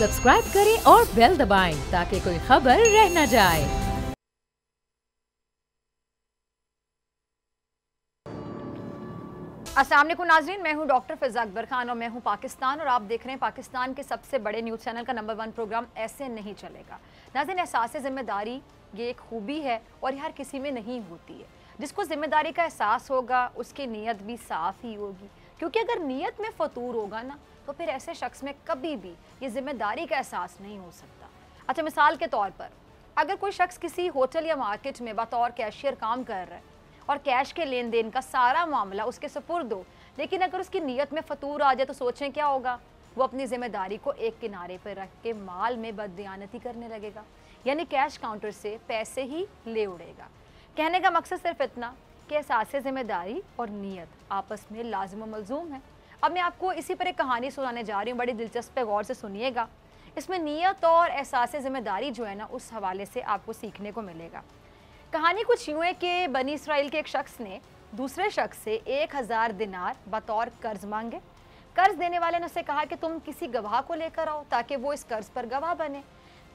Subscribe करें और bell दबाएं ताकि कोई खबर रह न जाए। अस्सलाम वालेकुम नाज़रीन, मैं हूं डॉक्टर फिज़ा अकबर खान और मैं हूं पाकिस्तान और आप देख रहे हैं पाकिस्तान के सबसे बड़े न्यूज़ चैनल का नंबर 1 प्रोग्राम ऐसे नहीं चलेगा। नाज़रीन, एहसास ज़िम्मेदारी ये एक खूबी है और हर किसी में नहीं होती है। जिसको ज़िम्मेदारी का एहसास होगा उसकी नीयत भी साफ़ ही होगी, क्योंकि अगर नीयत में फ़तूर होगा ना तो फिर ऐसे शख्स में कभी भी ये ज़िम्मेदारी का एहसास नहीं हो सकता। अच्छा, मिसाल के तौर पर अगर कोई शख्स किसी होटल या मार्केट में बतौर कैशियर काम कर रहा है और कैश के लेन देन का सारा मामला उसके सुपुर्द हो, लेकिन अगर उसकी नीयत में फतूर आ जाए तो सोचें क्या होगा। वो अपनी जिम्मेदारी को एक किनारे पर रख के माल में बददियानती करने लगेगा, यानी कैश काउंटर से पैसे ही ले उड़ेगा। कहने का मकसद सिर्फ इतना कि एहसास जिम्मेदारी और नीयत आपस में लाजिम व मलजूम है। अब मैं आपको इसी पर एक कहानी सुनाने जा रही हूँ, बड़ी दिलचस्प है, गौर से सुनिएगा। इसमें नीयत और एहसास जिम्मेदारी जो है ना, उस हवाले से आपको सीखने को मिलेगा। कहानी कुछ यूँ है कि बनी इसराइल के एक शख्स ने दूसरे शख्स से 1000 दिनार बतौर कर्ज मांगे। कर्ज देने वाले ने उससे कहा कि तुम किसी गवाह को लेकर आओ ताकि वो इस कर्ज पर गवाह बने।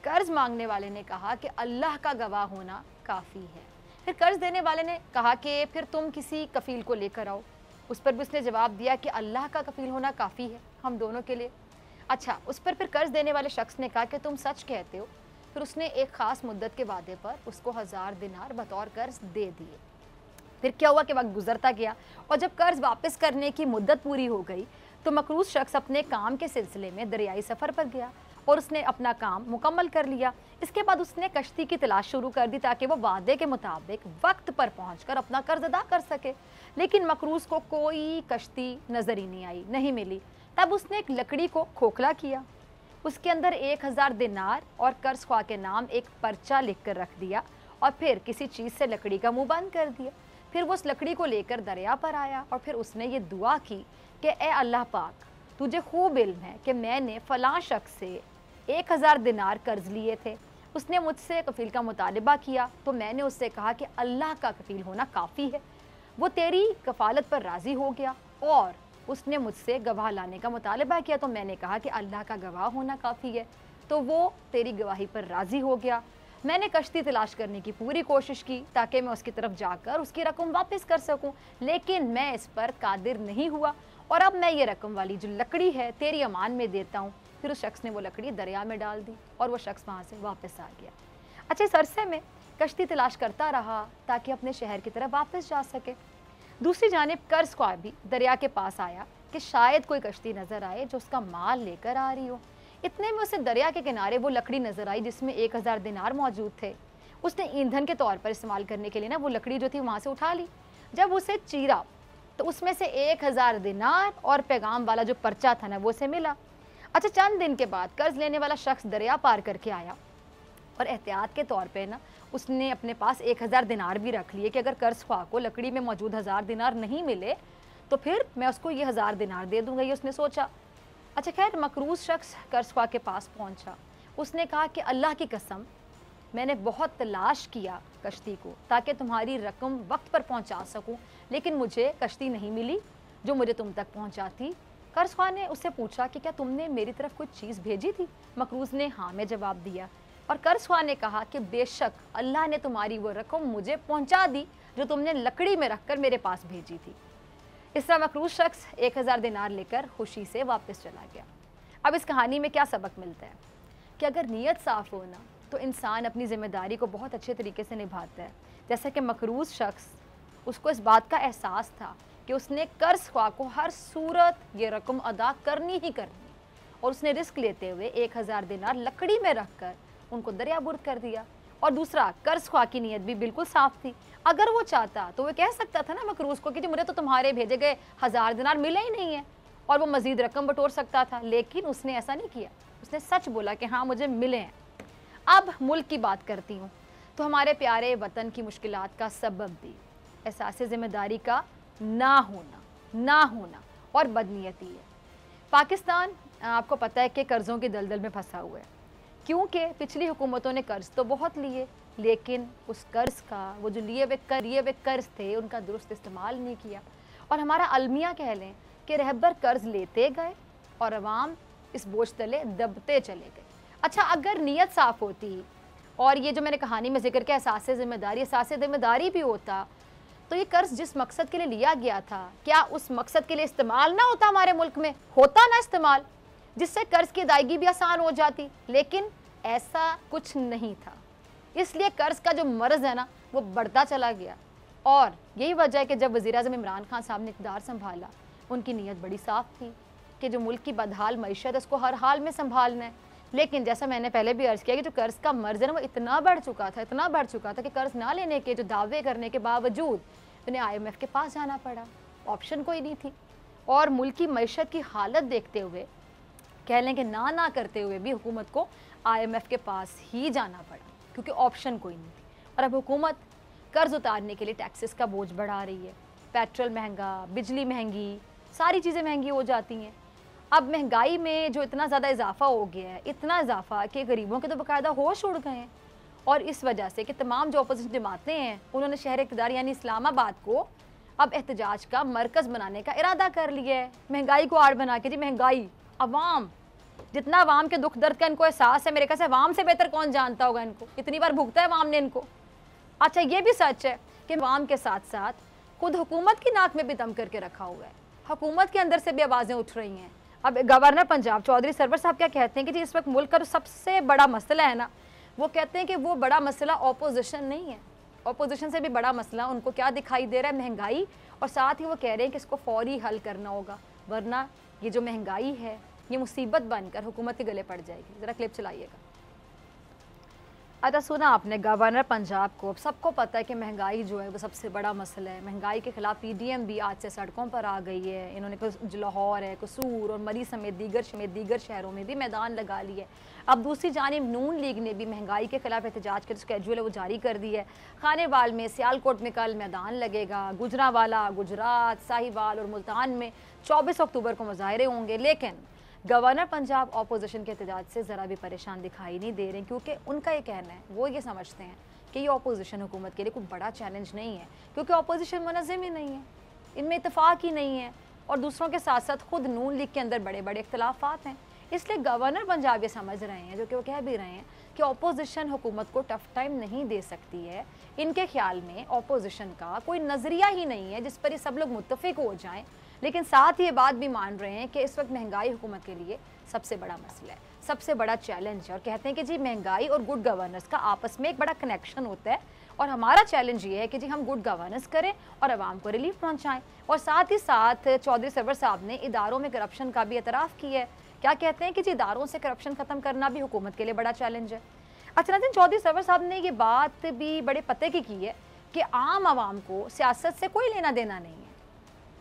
कर्ज मांगने वाले ने कहा कि अल्लाह का गवाह होना काफ़ी है। फिर कर्ज देने वाले ने कहा कि फिर तुम किसी कफील को लेकर आओ। उस पर भी उसने जवाब दिया कि अल्लाह का कफील होना काफ़ी है हम दोनों के लिए। अच्छा, उस पर फिर कर्ज देने वाले शख्स ने कहा कि तुम सच कहते हो। फिर उसने एक ख़ास मुद्दत के वादे पर उसको 1000 दिनार बतौर कर्ज दे दिए। फिर क्या हुआ कि वक्त गुजरता गया और जब कर्ज वापस करने की मुद्दत पूरी हो गई तो मकरूज शख्स अपने काम के सिलसिले में दरियाई सफ़र पर गया और उसने अपना काम मुकम्मल कर लिया। इसके बाद उसने कश्ती की तलाश शुरू कर दी ताकि वो वादे के मुताबिक वक्त पर पहुंचकर अपना कर्ज अदा कर सके। लेकिन मकरूज को कोई कश्ती नज़र ही नहीं आई, नहीं मिली। तब उसने एक लकड़ी को खोखला किया, उसके अंदर 1000 दिनार और कर्ज ख्वाह के नाम एक पर्चा लिख कर रख दिया और फिर किसी चीज़ से लकड़ी का मुंह बंद कर दिया। फिर वो उस लकड़ी को लेकर दरिया पर आया और फिर उसने ये दुआ की कि ए अल्लाह पाक, तुझे खूब इल्म है कि मैंने फ़लाँ शख्स से 1000 दिनार कर्ज लिए थे। उसने मुझसे कफ़ील का मुतालबा किया तो मैंने उससे कहा कि अल्लाह का कफ़ील होना काफ़ी है। वो तेरी कफ़ालत पर राज़ी हो गया और उसने मुझसे गवाह लाने का मुतालबा किया तो मैंने कहा कि अल्लाह का गवाह होना काफ़ी है, तो वो तेरी गवाही पर राज़ी हो गया। मैंने कश्ती तलाश करने की पूरी कोशिश की ताकि मैं उसकी तरफ जाकर उसकी रकम वापस कर सकूं, लेकिन मैं इस पर कादिर नहीं हुआ और अब मैं ये रकम वाली जो लकड़ी है तेरी अमान में देता हूँ। फिर उस शख्स ने वो लकड़ी दरिया में डाल दी और वो शख्स वहाँ से वापस आ गया। अच्छा, इस अरसे में कश्ती तलाश करता रहा ताकि अपने शहर की तरफ वापस जा सके। दूसरी जानिब कर्ज ख्वाह भी दरिया के पास आया कि शायद कोई कश्ती नज़र आए जो उसका माल लेकर आ रही हो। इतने में उसे दरिया के किनारे वो लकड़ी नज़र आई जिसमें 1000 दिनार मौजूद थे। उसने ईंधन के तौर पर इस्तेमाल करने के लिए ना वो लकड़ी जो थी वहाँ से उठा ली। जब उसे चीरा तो उसमें से 1000 दिनार और पैगाम वाला जो पर्चा था ना वो उसे मिला। अच्छा, चंद दिन के बाद कर्ज लेने वाला शख्स दरिया पार करके आया और एहतियात के तौर पे ना उसने अपने पास 1000 दिनार भी रख लिए कि अगर कर्ज ख्वाह को लकड़ी में मौजूद 1000 दिनार नहीं मिले तो फिर मैं उसको ये 1000 दिनार दे दूंगा, ये उसने सोचा। अच्छा, खैर मकरूज शख्स कर्ज ख्वाह के पास पहुंचा। उसने कहा कि अल्लाह की कसम, मैंने बहुत तलाश किया कश्ती को ताकि तुम्हारी रकम वक्त पर पहुंचा सकूं, लेकिन मुझे कश्ती नहीं मिली जो मुझे तुम तक पहुंचाती। कर्ज ख्वाह ने उससे पूछा कि क्या तुमने मेरी तरफ कुछ चीज़ भेजी थी? मकरूज ने हाँ में जवाब दिया और कर्ज ख्वाह ने कहा कि बेशक अल्लाह ने तुम्हारी वो रकम मुझे पहुंचा दी जो तुमने लकड़ी में रखकर मेरे पास भेजी थी। इस तरह मकरूज शख्स 1000 दिनार लेकर खुशी से वापस चला गया। अब इस कहानी में क्या सबक मिलता है कि अगर नीयत साफ़ हो ना तो इंसान अपनी ज़िम्मेदारी को बहुत अच्छे तरीके से निभाता है। जैसा कि मकरूज शख्स, उसको इस बात का एहसास था कि उसने कर्ज ख्वाह को हर सूरत ये रकम अदा करनी ही करनी और उसने रिस्क लेते हुए 1000 दिनार लकड़ी में रख कर उनको दरिया बुर्द कर दिया। और दूसरा, कर्ज ख्वाह की नीयत भी बिल्कुल साफ़ थी। अगर वो चाहता तो वो कह सकता था ना मकरूज को कि जी मुझे तो तुम्हारे भेजे गए 1000 दिनार मिले ही नहीं है, और वो मज़ीद रकम बटोर सकता था, लेकिन उसने ऐसा नहीं किया। उसने सच बोला कि हाँ मुझे मिले हैं। अब मुल्क की बात करती हूँ तो हमारे प्यारे वतन की मुश्किलात का सबब भी एहसास ज़िम्मेदारी का ना होना और बदनीयती है। पाकिस्तान आपको पता है कि कर्ज़ों की दलदल में फंसा हुआ है, क्योंकि पिछली हुकूमतों ने कर्ज तो बहुत लिए, लेकिन उस कर्ज का वो जो लिए हुए कर्ज थे उनका दुरुस्त इस्तेमाल नहीं किया। और हमारा अलमिया कह लें कि रहबर कर्ज लेते गए और अवाम इस बोझ तले दबते चले गए। अच्छा, अगर नीयत साफ होती और ये जो मैंने कहानी में जिक्र किया एहसास ज़िम्मेदारी भी होता, तो ये कर्ज जिस मकसद के लिए लिया गया था, क्या उस मकसद के लिए इस्तेमाल ना होता? हमारे मुल्क में होता ना इस्तेमाल, जिससे कर्ज की अदायगी भी आसान हो जाती। लेकिन ऐसा कुछ नहीं था, इसलिए कर्ज का जो मर्ज है ना वो बढ़ता चला गया। और यही वजह है कि जब वज़ीर-ए-आज़म इमरान खान साहब ने इक़्तिदार संभाला, उनकी नीयत बड़ी साफ थी कि जो मुल्क की बदहाल मईशत है उसको हर हाल में संभालना है। लेकिन जैसा मैंने पहले भी अर्ज़ किया कि जो कर्ज का मर्ज है ना वो इतना बढ़ चुका था कि कर्ज ना लेने के जो दावे करने के बावजूद उन्हें IMF के पास जाना पड़ा, ऑप्शन कोई नहीं थी। और मुल्क की मईशत की हालत देखते हुए, कह लें कि ना करते हुए भी हुकूमत को IMF के पास ही जाना पड़ा, क्योंकि ऑप्शन कोई नहीं थी। और अब हुकूमत कर्ज उतारने के लिए टैक्सेस का बोझ बढ़ा रही है। पेट्रोल महंगा, बिजली महंगी, सारी चीज़ें महंगी हो जाती हैं। अब महंगाई में जो इतना ज़्यादा इजाफा हो गया है, इतना इजाफा कि गरीबों के तो बाकायदा होश उड़ गए हैं। और इस वजह से कि तमाम जो अपोजिशन जमातें हैं उन्होंने शहर इक़्तिदार यानी इस्लामाबाद को अब एहतजाज का मरकज़ बनाने का इरादा कर लिया है। महंगाई को आड़ बना के, जी महंगाई, अवाम, जितना अवाम के दुख दर्द का इनको एहसास है, मेरे ख्याल से अवाम से बेहतर कौन जानता होगा इनको, इतनी बार भुगता है अवाम ने इनको। अच्छा, ये भी सच है कि अवाम के साथ साथ खुद हुकूमत की नाक में भी दम करके रखा हुआ है, हुकूमत के अंदर से भी आवाज़ें उठ रही हैं। अब गवर्नर पंजाब चौधरी सरवर साहब क्या कहते हैं कि जी इस वक्त मुल्क का जो सबसे बड़ा मसला है ना, वो कहते हैं कि वो बड़ा मसला ऑपोजिशन नहीं है, ऑपोजिशन से भी बड़ा मसला उनको क्या दिखाई दे रहा है, महंगाई। और साथ ही वो कह रहे हैं कि इसको फौरी हल करना होगा, वरना ये जो महंगाई है ये मुसीबत बनकर हुकूमत के गले पड़ जाएगी। ज़रा क्लिप चलाइएगा। अच्छा, सुना आपने गवर्नर पंजाब को, सबको पता है कि महंगाई जो है वो सबसे बड़ा मसला है। महंगाई के खिलाफ PDM भी आज से सड़कों पर आ गई है। इन्होंने जो लाहौर है, कसूर और मरी समेत दीगर शहरों में भी मैदान लगा लिया है। अब दूसरी जानिब नून लीग ने भी महंगाई के खिलाफ एहतजाज का जो स्केड्यूल है वो जारी कर दी है। खानेवाल में, सियालकोट में कल मैदान लगेगा, गुजरांवाला, गुजरात, साहिवाल और मुल्तान में 24 अक्टूबर को मुजाहरे होंगे। लेकिन गवर्नर पंजाब अपोजिशन के एहतजाज से ज़रा भी परेशान दिखाई नहीं दे रहे, क्योंकि उनका ये कहना है, वो ये समझते हैं कि ये अपोजिशन हुकूमत के लिए कोई बड़ा चैलेंज नहीं है, क्योंकि अपोजिशन मुनज़्ज़म ही नहीं है, इनमें इत्तेफाक ही नहीं है, और दूसरों के साथ साथ खुद नून लीग के अंदर बड़े बड़े इख्तलाफात हैं। इसलिए गवर्नर पंजाब ये समझ रहे हैं, जो कि वो कह भी रहे हैं, कि अपोजिशन हुकूमत को टफ टाइम नहीं दे सकती है। इनके ख्याल में अपोजिशन का कोई नज़रिया ही नहीं है जिस पर ये सब लोग मुत्तफिक हो जाएँ। लेकिन साथ ही ये बात भी मान रहे हैं कि इस वक्त महंगाई हुकूमत के लिए सबसे बड़ा मसला है, सबसे बड़ा चैलेंज है। और कहते हैं कि जी महंगाई और गुड गवर्नेंस का आपस में एक बड़ा कनेक्शन होता है, और हमारा चैलेंज ये है कि जी हम गुड गवर्नेंस करें और आवाम को रिलीफ पहुंचाएं। और साथ ही साथ चौधरी सरवर साहब ने इदारों में करप्शन का भी एतराफ़ किया है। क्या कहते हैं कि जी इदारों से करप्शन ख़त्म करना भी हुकूमत के लिए बड़ा चैलेंज है। अच्छा, चौधरी सरवर साहब ने ये बात भी बड़े पते की है कि आम आवाम को सियासत से कोई लेना देना नहीं है।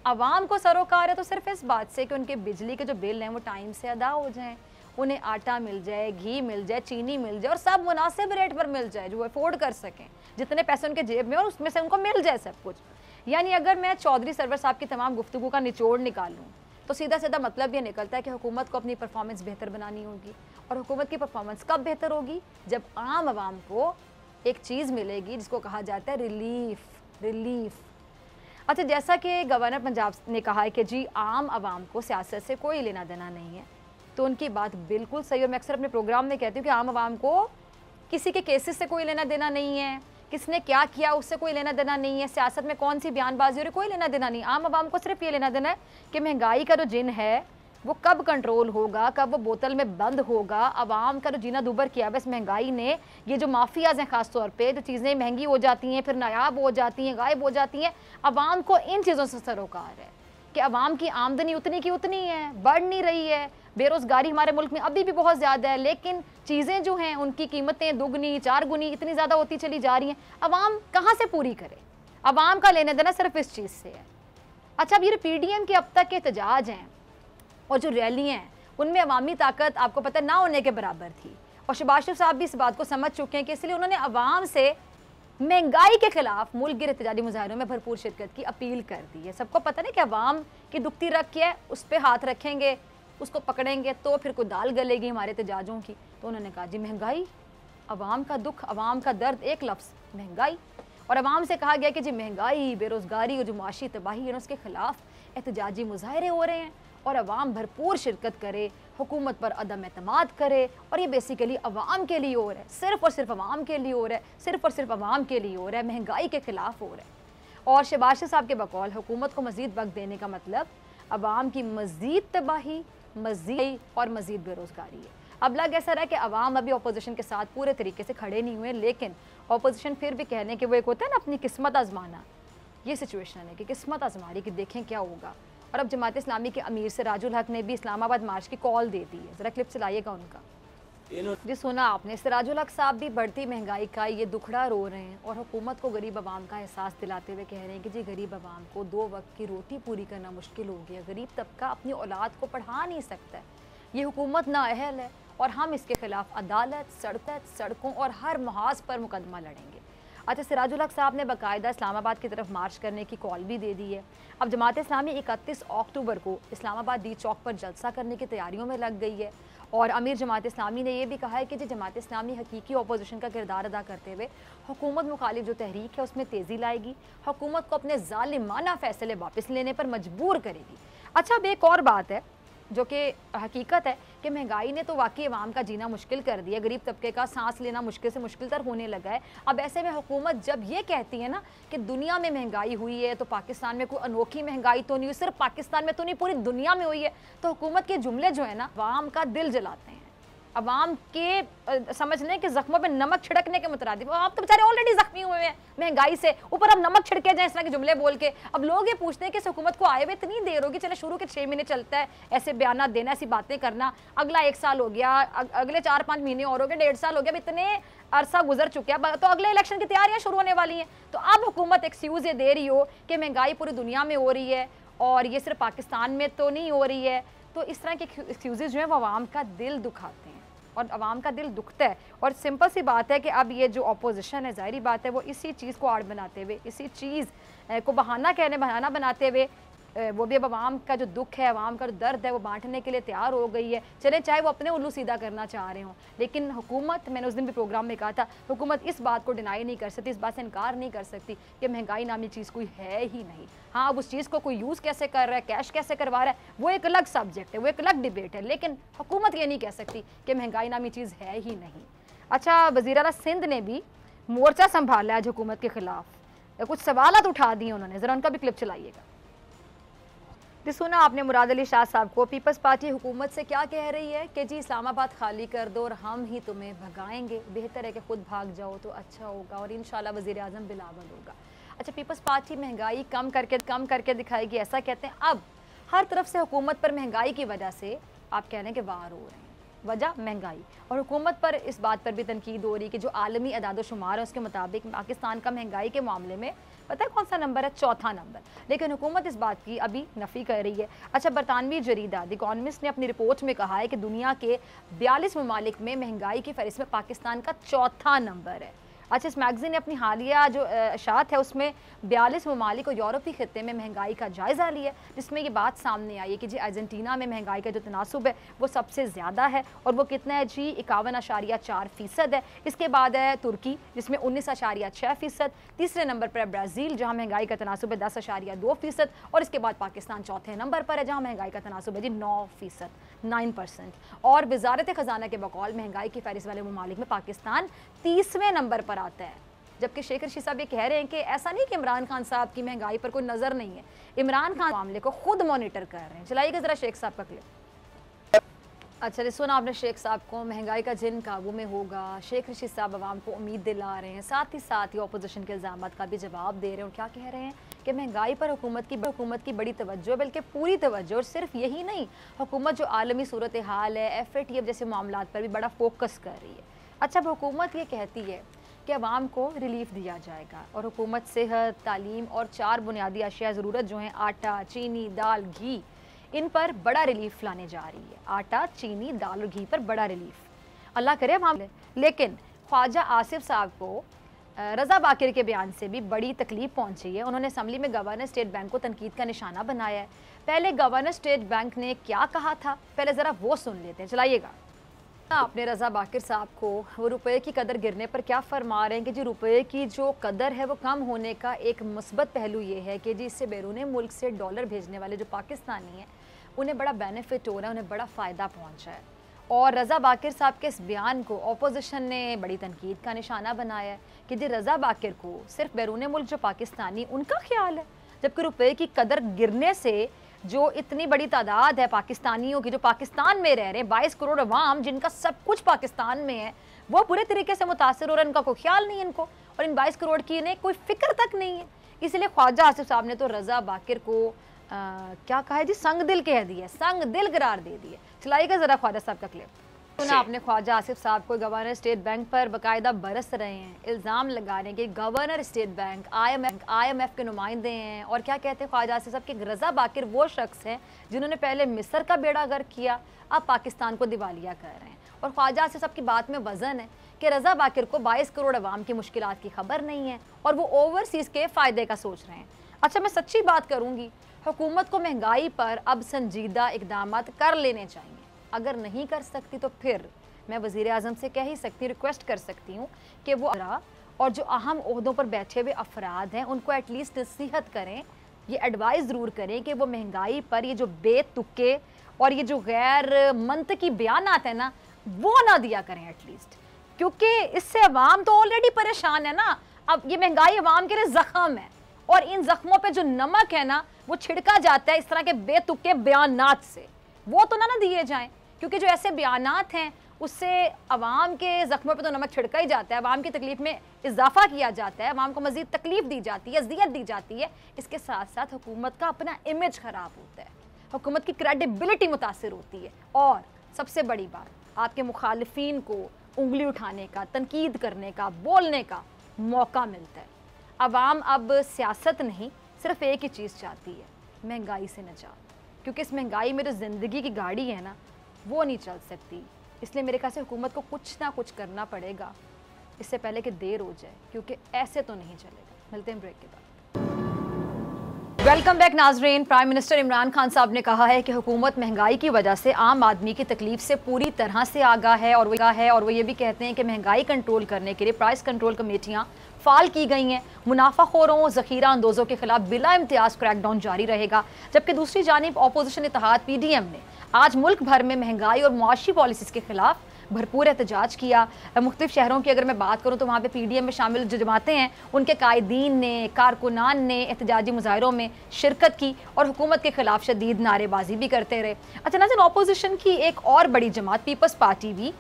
आवाम को सरोकार है तो सिर्फ इस बात से कि उनके बिजली के जो बिल हैं वो टाइम से अदा हो जाएं, उन्हें आटा मिल जाए, घी मिल जाए, चीनी मिल जाए, और सब मुनासिब रेट पर मिल जाए, जो अफोर्ड कर सकें, जितने पैसे उनके जेब में और उसमें से उनको मिल जाए सब कुछ। यानी अगर मैं चौधरी सरवर साहब की तमाम गुफ्तगू का निचोड़ निकालूँ तो सीधा सीधा मतलब ये निकलता है कि हुकूमत को अपनी परफॉर्मेंस बेहतर बनानी होगी। और हुकूमत की परफॉर्मेंस कब बेहतर होगी? जब आम आवाम को एक चीज़ मिलेगी जिसको कहा जाता है रिलीफ। अच्छा, जैसा कि गवर्नर पंजाब ने कहा है कि जी आम आवाम को सियासत से कोई लेना देना नहीं है, तो उनकी बात बिल्कुल सही। और मैं अक्सर अपने प्रोग्राम में कहती हूँ कि आम आवाम को किसी के केसेस से कोई लेना देना नहीं है, किसने क्या किया उससे कोई लेना देना नहीं है, सियासत में कौन सी बयानबाजी हो रही, कोई लेना देना नहीं। आम आवाम को सिर्फ ये लेना देना है कि महंगाई का जो जिन है वो कब कंट्रोल होगा, कब वो बोतल में बंद होगा। आवाम का जो जीना दूबर किया बस महंगाई ने, ये जो माफियाज हैं ख़ास तौर पे, जो चीज़ें महंगी हो जाती हैं फिर नायाब हो जाती हैं, गायब हो जाती हैं, आवाम को इन चीज़ों से सरोकार है कि आवाम की आमदनी उतनी की उतनी है, बढ़ नहीं रही है। बेरोज़गारी हमारे मुल्क में अभी भी बहुत ज़्यादा है, लेकिन चीज़ें जो हैं उनकी कीमतें दुगनी चार गुनी इतनी ज़्यादा होती चली जा रही हैं। आवाम कहाँ से पूरी करे? आवाम का लेने देना सिर्फ इस चीज़ से है। अच्छा, अब ये PDM के अब तक के एहतजाज हैं और जो रैलियाँ हैं उनमें अवामी ताकत आपको पता ना होने के बराबर थी, और शहबाज शरीफ साहब भी इस बात को समझ चुके हैं कि इसलिए उन्होंने अवाम से महंगाई के खिलाफ मुल्क गिर एहतजाजी मुजाहरों में भरपूर शिरकत की अपील कर दी है। सबको पता नहीं कि अवाम की दुखती रख के है, उस पर हाथ रखेंगे, उसको पकड़ेंगे तो फिर कोई दाल गलेगी हमारे एहतजाजों की। तो उन्होंने कहा जी महंगाई, अवाम का दुख, अवाम का दर्द, एक लफ्ज़ महंगाई। और अवाम से कहा गया कि जी महंगाई, बेरोज़गारी और जो मुआशी तबाही है उसके खिलाफ एहतजाजी मुजाहरे हो रहे हैं और अवाम भरपूर शिरकत करे, हुकूमत पर अदम एतमाद करे, और ये बेसिकली अवाम के लिए हो रहा है, सिर्फ और सिर्फ अवाम के लिए हो रहा है, सिर्फ और सिर्फ अवाम के लिए हो रहा है, महंगाई के खिलाफ हो रहा है। और शहबाज शरीफ साहब के बकौल हुकूमत को मज़ीद वक्त देने का मतलब अवाम की मज़ीद तबाही, मज़ीद और मज़ीद बेरोज़गारी है। अब लग ऐसा रहा है कि अवाम अभी अपोजिशन के साथ पूरे तरीके से खड़े नहीं हुए, लेकिन अपोजिशन फिर भी कहने कि वो एक होता है ना अपनी किस्मत आजमाना, ये सिचुएशन है कि किस्मत आजमा रही कि देखें क्या होगा। और अब जमात इस्लामी के अमीर सिराजुल हक ने भी इस्लामाबाद मार्च की कॉल दे दी है, ज़रा क्लिप चलाइएगा उनका। जी सुना आपने, सिराजुल हक साहब भी बढ़ती महंगाई का ये दुखड़ा रो रहे हैं और हुकूमत को गरीब आवाम का एहसास दिलाते हुए कह रहे हैं कि जी गरीब आवाम को 2 वक्त की रोटी पूरी करना मुश्किल हो गया, गरीब तबका अपनी औलाद को पढ़ा नहीं सकता है, ये हुकूमत नाअहल है और हम इसके खिलाफ अदालत, सड़कों और हर महाज पर मुकदमा लड़ेंगे। अच्छा, सिराजुल हक साहब ने बाकायदा इस्लामाबाद की तरफ मार्च करने की कॉल भी दे दी है। अब जमात इस्लामी 31 अक्टूबर को इस्लामाबाद डी चौक पर जलसा करने की तैयारियों में लग गई है और अमीर जमात इस्लामी ने यह भी कहा है कि जी जमात इस्लामी हकीकी अपोजिशन का किरदार अदा करते हुए हुकूमत मुखालिफ जो तहरीक है उसमें तेज़ी लाएगी, हुकूमत को अपने जालिमाना फैसले वापस लेने पर मजबूर करेगी। अच्छा, अब एक और बात है जो कि हकीकत है कि महंगाई ने तो वाकई अवाम का जीना मुश्किल कर दिया, गरीब तबके का सांस लेना मुश्किल से मुश्किल तर होने लगा है। अब ऐसे में हुकूमत जब ये कहती है ना कि दुनिया में महंगाई हुई है तो पाकिस्तान में कोई अनोखी महंगाई तो नहीं हुई, सिर्फ पाकिस्तान में तो नहीं पूरी दुनिया में हुई है, तो हुकूमत के जुमले जो है ना अवाम का दिल जलाते हैं, अवाम के समझने के जख्मों पे नमक छिड़कने के मुतरादिफ। आप तो बेचारे ऑलरेडी जख्मी हुए हैं महंगाई से, ऊपर अब नमक छिड़के जाए इस तरह के जुमले बोल के। अब लोग ये पूछते हैं कि इस हुकूमत को आए हुए इतनी देर होगी, चले शुरू के 6 महीने चलता है ऐसे बयान देना, ऐसी बातें करना, अगला 1 साल हो गया, अगले 4-5 महीने और हो गए, 1.5 साल हो गया, अब इतने अरसा गुजर चुके हैं, तो अगले इलेक्शन की तैयारियां शुरू होने वाली हैं। तो अब हुकूमत एक्सक्यूज ये दे रही हो कि महंगाई पूरी दुनिया में हो रही है और ये सिर्फ पाकिस्तान में तो नहीं हो रही है, तो इस तरह के एक्सक्यूजेज जो है वो आवाम का दिल दुखाते हैं और अवाम का दिल दुखता है। और सिंपल सी बात है कि अब ये जो अपोजिशन है, ज़ाहिरी बात है वो इसी चीज़ को आड़ बनाते हुए, इसी चीज़ को बहाना बनाते हुए वो भी अब अवाम का जो दुख है, अवाम का जो दर्द है वो बांटने के लिए तैयार हो गई है। चले चाहे वो अपने उल्लू सीधा करना चाह रहे हों, लेकिन हुकूमत, मैंने उस दिन भी प्रोग्राम में कहा था, हुकूमत इस बात को डिनाई नहीं कर सकती, इस बात से इनकार नहीं कर सकती कि महंगाई नामी चीज़ कोई है ही नहीं। हाँ, अब उस चीज़ को कोई यूज़ कैसे कर रहा है, कैश कैसे करवा रहा है, वो एक अलग सब्जेक्ट है, वो एक अलग डिबेट है, लेकिन हुकूमत ये नहीं कह सकती कि महंगाई नामी चीज़ है ही नहीं। अच्छा, वज़ीर आला सिंध ने भी मोर्चा संभाला है हुकूमत के खिलाफ, कुछ सवालात उठा दिए उन्होंने, ज़रा उनका भी क्लिप चलाइएगा। जी सुना आपने मुराद अली शाह साहब को, पीपल्स पार्टी हुकूमत से क्या कह रही है कि जी इस्लामाबाद खाली कर दो और हम ही तुम्हें भगाएंगे, बेहतर है कि खुद भाग जाओ तो अच्छा होगा और इंशाल्लाह वज़ीर आज़म बिलावल होगा। अच्छा, पीपल्स पार्टी महंगाई कम करके दिखाएगी, ऐसा कहते हैं। अब हर तरफ से हुकूमत पर महंगाई की वजह से आप कह रहे हैं कि वार हो रहे हैं, वजह महंगाई, और हुकूमत पर इस बात पर भी तनकीद हो रही कि जो आलमी अदाद-ओ-शुमार है उसके मुताबिक पाकिस्तान का महंगाई के मामले में पता है कौन सा नंबर है, 4था नंबर, लेकिन हुकूमत इस बात की अभी नफ़ी कर रही है। अच्छा, बरतानवी जरीदा द इकॉनमिस्ट ने अपनी रिपोर्ट में कहा है कि दुनिया के 42 ममालिक में महंगाई की फहरिस्त में पाकिस्तान का 4था नंबर है। अच्छा, इस मैगज़ीन ने अपनी हालिया जो इशात है उसमें 42 ममालिक और यूरोपी खत्ते में महंगाई का जायज़ा लिया, जिसमें ये बात सामने आई है कि जी अर्जेंटीना में महंगाई का जो तनासुब है वो सबसे ज़्यादा है और वो कितना है जी 51.4% है। इसके बाद है तुर्की जिसमें 19.6%, तीसरे नंबर पर है ब्राज़ील जहाँ महंगाई का तनासुब है 10.2%, और इसके बाद पाकिस्तान चौथे नंबर पर है जहाँ महंगाई का तनासुब है जी 9%। और वज़ारत ख़जाना के बकौल महंगाई की फहरिस्त वाले ममालिक में पाकिस्तान 30वें नंबर पर आता है, जबकि शेख रशीद साहब ये कह रहे हैं कि ऐसा नहीं कि इमरान खान साहब की महंगाई पर कोई नज़र नहीं है, इमरान खान मामले को खुद मॉनिटर कर रहे हैं। चलाइएगा ज़रा शेख साहब का क्लिप। अच्छा, जी सुना आपने शेख साहब को, महंगाई का जिन काबू में होगा, शेख रशीद साहब आवाम को उम्मीद दिला रहे हैं, साथ ही अपोजिशन के इल्ज़ामात का भी जवाब दे रहे हैं और क्या कह रहे हैं कि महंगाई पर हुकूमत की बड़ी तवज्जो, बल्कि पूरी तवज्जो, और सिर्फ यही नहीं, हुकूमत जो आलमी सूरत हाल है, FATF जैसे मामलात पर भी बड़ा फोकस कर रही है। अच्छा, अब हुकूमत ये कहती है कि अवाम को रिलीफ दिया जाएगा और हुकूमत सेहत, तालीम और 4 बुनियादी अशिया ज़रूरत जो हैं आटा, चीनी, दाल, घी, इन पर बड़ा रिलीफ लाने जा रही है। आटा, चीनी, दाल और घी पर बड़ा रिलीफ, अल्लाह करे मामले। लेकिन ख्वाजा आसिफ साहब को रज़ा बाकिर के बयान से भी बड़ी तकलीफ पहुंची है। उन्होंने असम्बली में गवर्नर स्टेट बैंक को तनकीद का निशाना बनाया है। पहले गवर्नर स्टेट बैंक ने क्या कहा था, पहले ज़रा वो सुन लेते हैं, चलाइएगा। आपने रज़ा बाकिर साहब को वो रुपए की कदर गिरने पर क्या फरमा रहे हैं कि जी रुपए की जो कदर है वो कम होने का एक मुस्बत पहलू ये है कि जी इससे बैरून मुल्क से डॉलर भेजने वाले जो पाकिस्तानी हैं उन्हें बड़ा बेनिफिट हो रहा है, उन्हें बड़ा फ़ायदा पहुंचा है। और रज़ा बाकिर साहब के इस बयान को अपोजिशन ने बड़ी तनकीद का निशाना बनाया है कि जी रज़ा बाकिर को सिर्फ बैरून मुल्क जो पाकिस्तानी उनका ख्याल है, जबकि रुपए की कदर गिरने से जो इतनी बड़ी तादाद है पाकिस्तानियों की जो पाकिस्तान में रह रहे हैं, 22 करोड़ अवाम जिनका सब कुछ पाकिस्तान में है, वो पूरे तरीके से मुतासर हो रहे हैं, उनका कोई ख्याल नहीं है इनको, और इन 22 करोड़ की इन्हें कोई फिक्र तक नहीं है। इसलिए ख्वाजा आसिफ साहब ने तो रज़ा बाकिर को क्या कहा है जी, संग दिल कह दिया, संग दिल करार दे दिया। चलाइएगा जरा ख्वाजा साहब का क्लिप। सुना आपने ख्वाजा आसिफ साहब को गवर्नर स्टेट बैंक पर बाकायदा बरस रहे हैं, इल्ज़ाम लगा रहे हैं कि गवर्नर स्टेट बैंक IMF के नुमाइंदे हैं। और क्या कहते हैं ख्वाजा आसिफ साहब कि रज़ा बाकिर वो शख्स हैं जिन्होंने पहले मिस्र का बेड़ा गर्क किया, अब पाकिस्तान को दिवालिया कर रहे हैं। और ख्वाजा आसिफ साहब की बात में वजन है कि रज़ा बाकिर को 22 करोड़ अवाम की मुश्किलात की खबर नहीं है और वो ओवरसीज़ के फ़ायदे का सोच रहे हैं। अच्छा, मैं सच्ची बात करूँगी, हुकूमत को महंगाई पर अब संजीदा इकदाम कर लेने चाहिए। अगर नहीं कर सकती तो फिर मैं वज़ीर आज़म से कह ही सकती, रिक्वेस्ट कर सकती हूँ कि वो और जो अहम ओहदों पर बैठे हुए अफराद हैं उनको एटलीस्ट नसीहत करें, ये एडवाइस ज़रूर करें कि वो महंगाई पर ये जो बेतुके और ये जो गैर मंतकी बयानात हैं ना, वो ना दिया करें एटलीस्ट, क्योंकि इससे अवाम तो ऑलरेडी परेशान है ना। अब ये महंगाई अवाम के लिए ज़ख्म है और इन जख्मों पे जो नमक है ना वो छिड़का जाता है इस तरह के बेतुके बयानात से, वो तो ना दिए जाएं, क्योंकि जो ऐसे बयानात हैं उससे अवाम के ज़ख्मों पे तो नमक छिड़का ही जाता है, अवाम की तकलीफ में इजाफा किया जाता है, अवाम को मज़ीद तकलीफ दी जाती है, अज़ियत दी जाती है। इसके साथ साथ हुकूमत का अपना इमेज ख़राब होता है, हुकूमत की क्रेडिबिलिटी मुतासिर होती है, और सबसे बड़ी बात, आपके मुखालिफिन को उंगली उठाने का, तनकीद करने का, बोलने का मौका मिलता है। अवाम अब सियासत नहीं, सिर्फ एक ही चीज़ चाहती है, महंगाई से निजात, क्योंकि इस महंगाई में जो ज़िंदगी की गाड़ी है ना वो नहीं चल सकती। इसलिए मेरे ख्याल से हुकूमत को कुछ ना कुछ करना पड़ेगा इससे पहले कि देर हो जाए, क्योंकि ऐसे तो नहीं चलेगा। मिलते हैं ब्रेक के बाद। वेलकम बैक नाजरीन। प्राइम मिनिस्टर इमरान खान साहब ने कहा है कि हुकूमत महंगाई की वजह से आम आदमी की तकलीफ से पूरी तरह से आगाह है, और वो ये भी कहते हैं कि महंगाई कंट्रोल करने के लिए प्राइस कंट्रोल कमेटियाँ फाल की गई हैं। मुनाफाखोरों, ज़ख़ीरा अंदोज़ों के खिलाफ बिला इम्तियाज़ क्रैकडाउन जारी रहेगा। जबकि दूसरी जानिब अपोजिशन इत्तेहाद PDM ने आज मुल्क भर में महंगाई और मुआशी पॉलिसीज़ के खिलाफ भरपूर एहतजाज किया। मुख्तलिफ शहरों की अगर मैं बात करूँ तो वहाँ पे PDM में शामिल जो जमातें हैं उनके कायदीन ने, कारकुनान ने एहतजाजी मुजाहरों में शिरकत की और हुकूमत के खिलाफ शदीद नारेबाजी भी करते रहे। अच्छा नाज़रीन, अपोजिशन की एक और बड़ी जमात पीपल्स पार्टी भी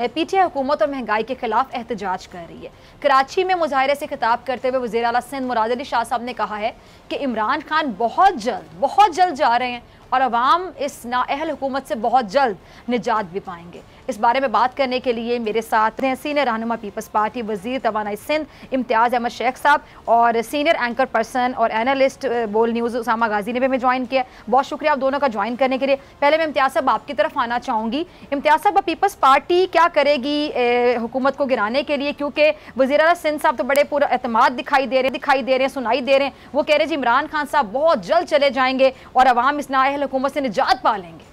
PTI हुकूमत और महंगाई के खिलाफ एहतजाज कर रही है। कराची में मुजाहरे से खिताब करते हुए वज़ीर आला सिंध मुराद अली शाह साहब ने कहा है कि इमरान खान बहुत जल्द जा रहे हैं और अवाम इस नाअहल हुकूमत से बहुत जल्द निजात भी पाएंगे। इस बारे में बात करने के लिए मेरे साथ हैं सीनियर रहनुमा पीपल्स पार्टी वज़ीर तवानाई सिंध इम्तियाज़ अहमद शेख साहब और सीनियर एंकर पर्सन और एनालिस्ट बोल न्यूज़ उसामा गाजी ने भी हमें ज्वाइन किया। बहुत शुक्रिया आप दोनों का ज्वाइन करने के लिए। पहले मैं इम्तियाज़ साहब आपकी तरफ आना चाहूँगी। इम्तियाज़ साहब, पीपल्स पार्टी क्या करेगी हुकूमत को गिराने के लिए, क्योंकि वज़ीर आला सिंध साहब तो बड़े पूरा एतमाद दिखाई दे रहे हैं, सुनाई दे रहे हैं। वो कह रहे जी इमरान खान साहब बहुत जल्द चले जाएंगे और अवाम इस नाअहल हुकूमत से निजात पा लेंगे।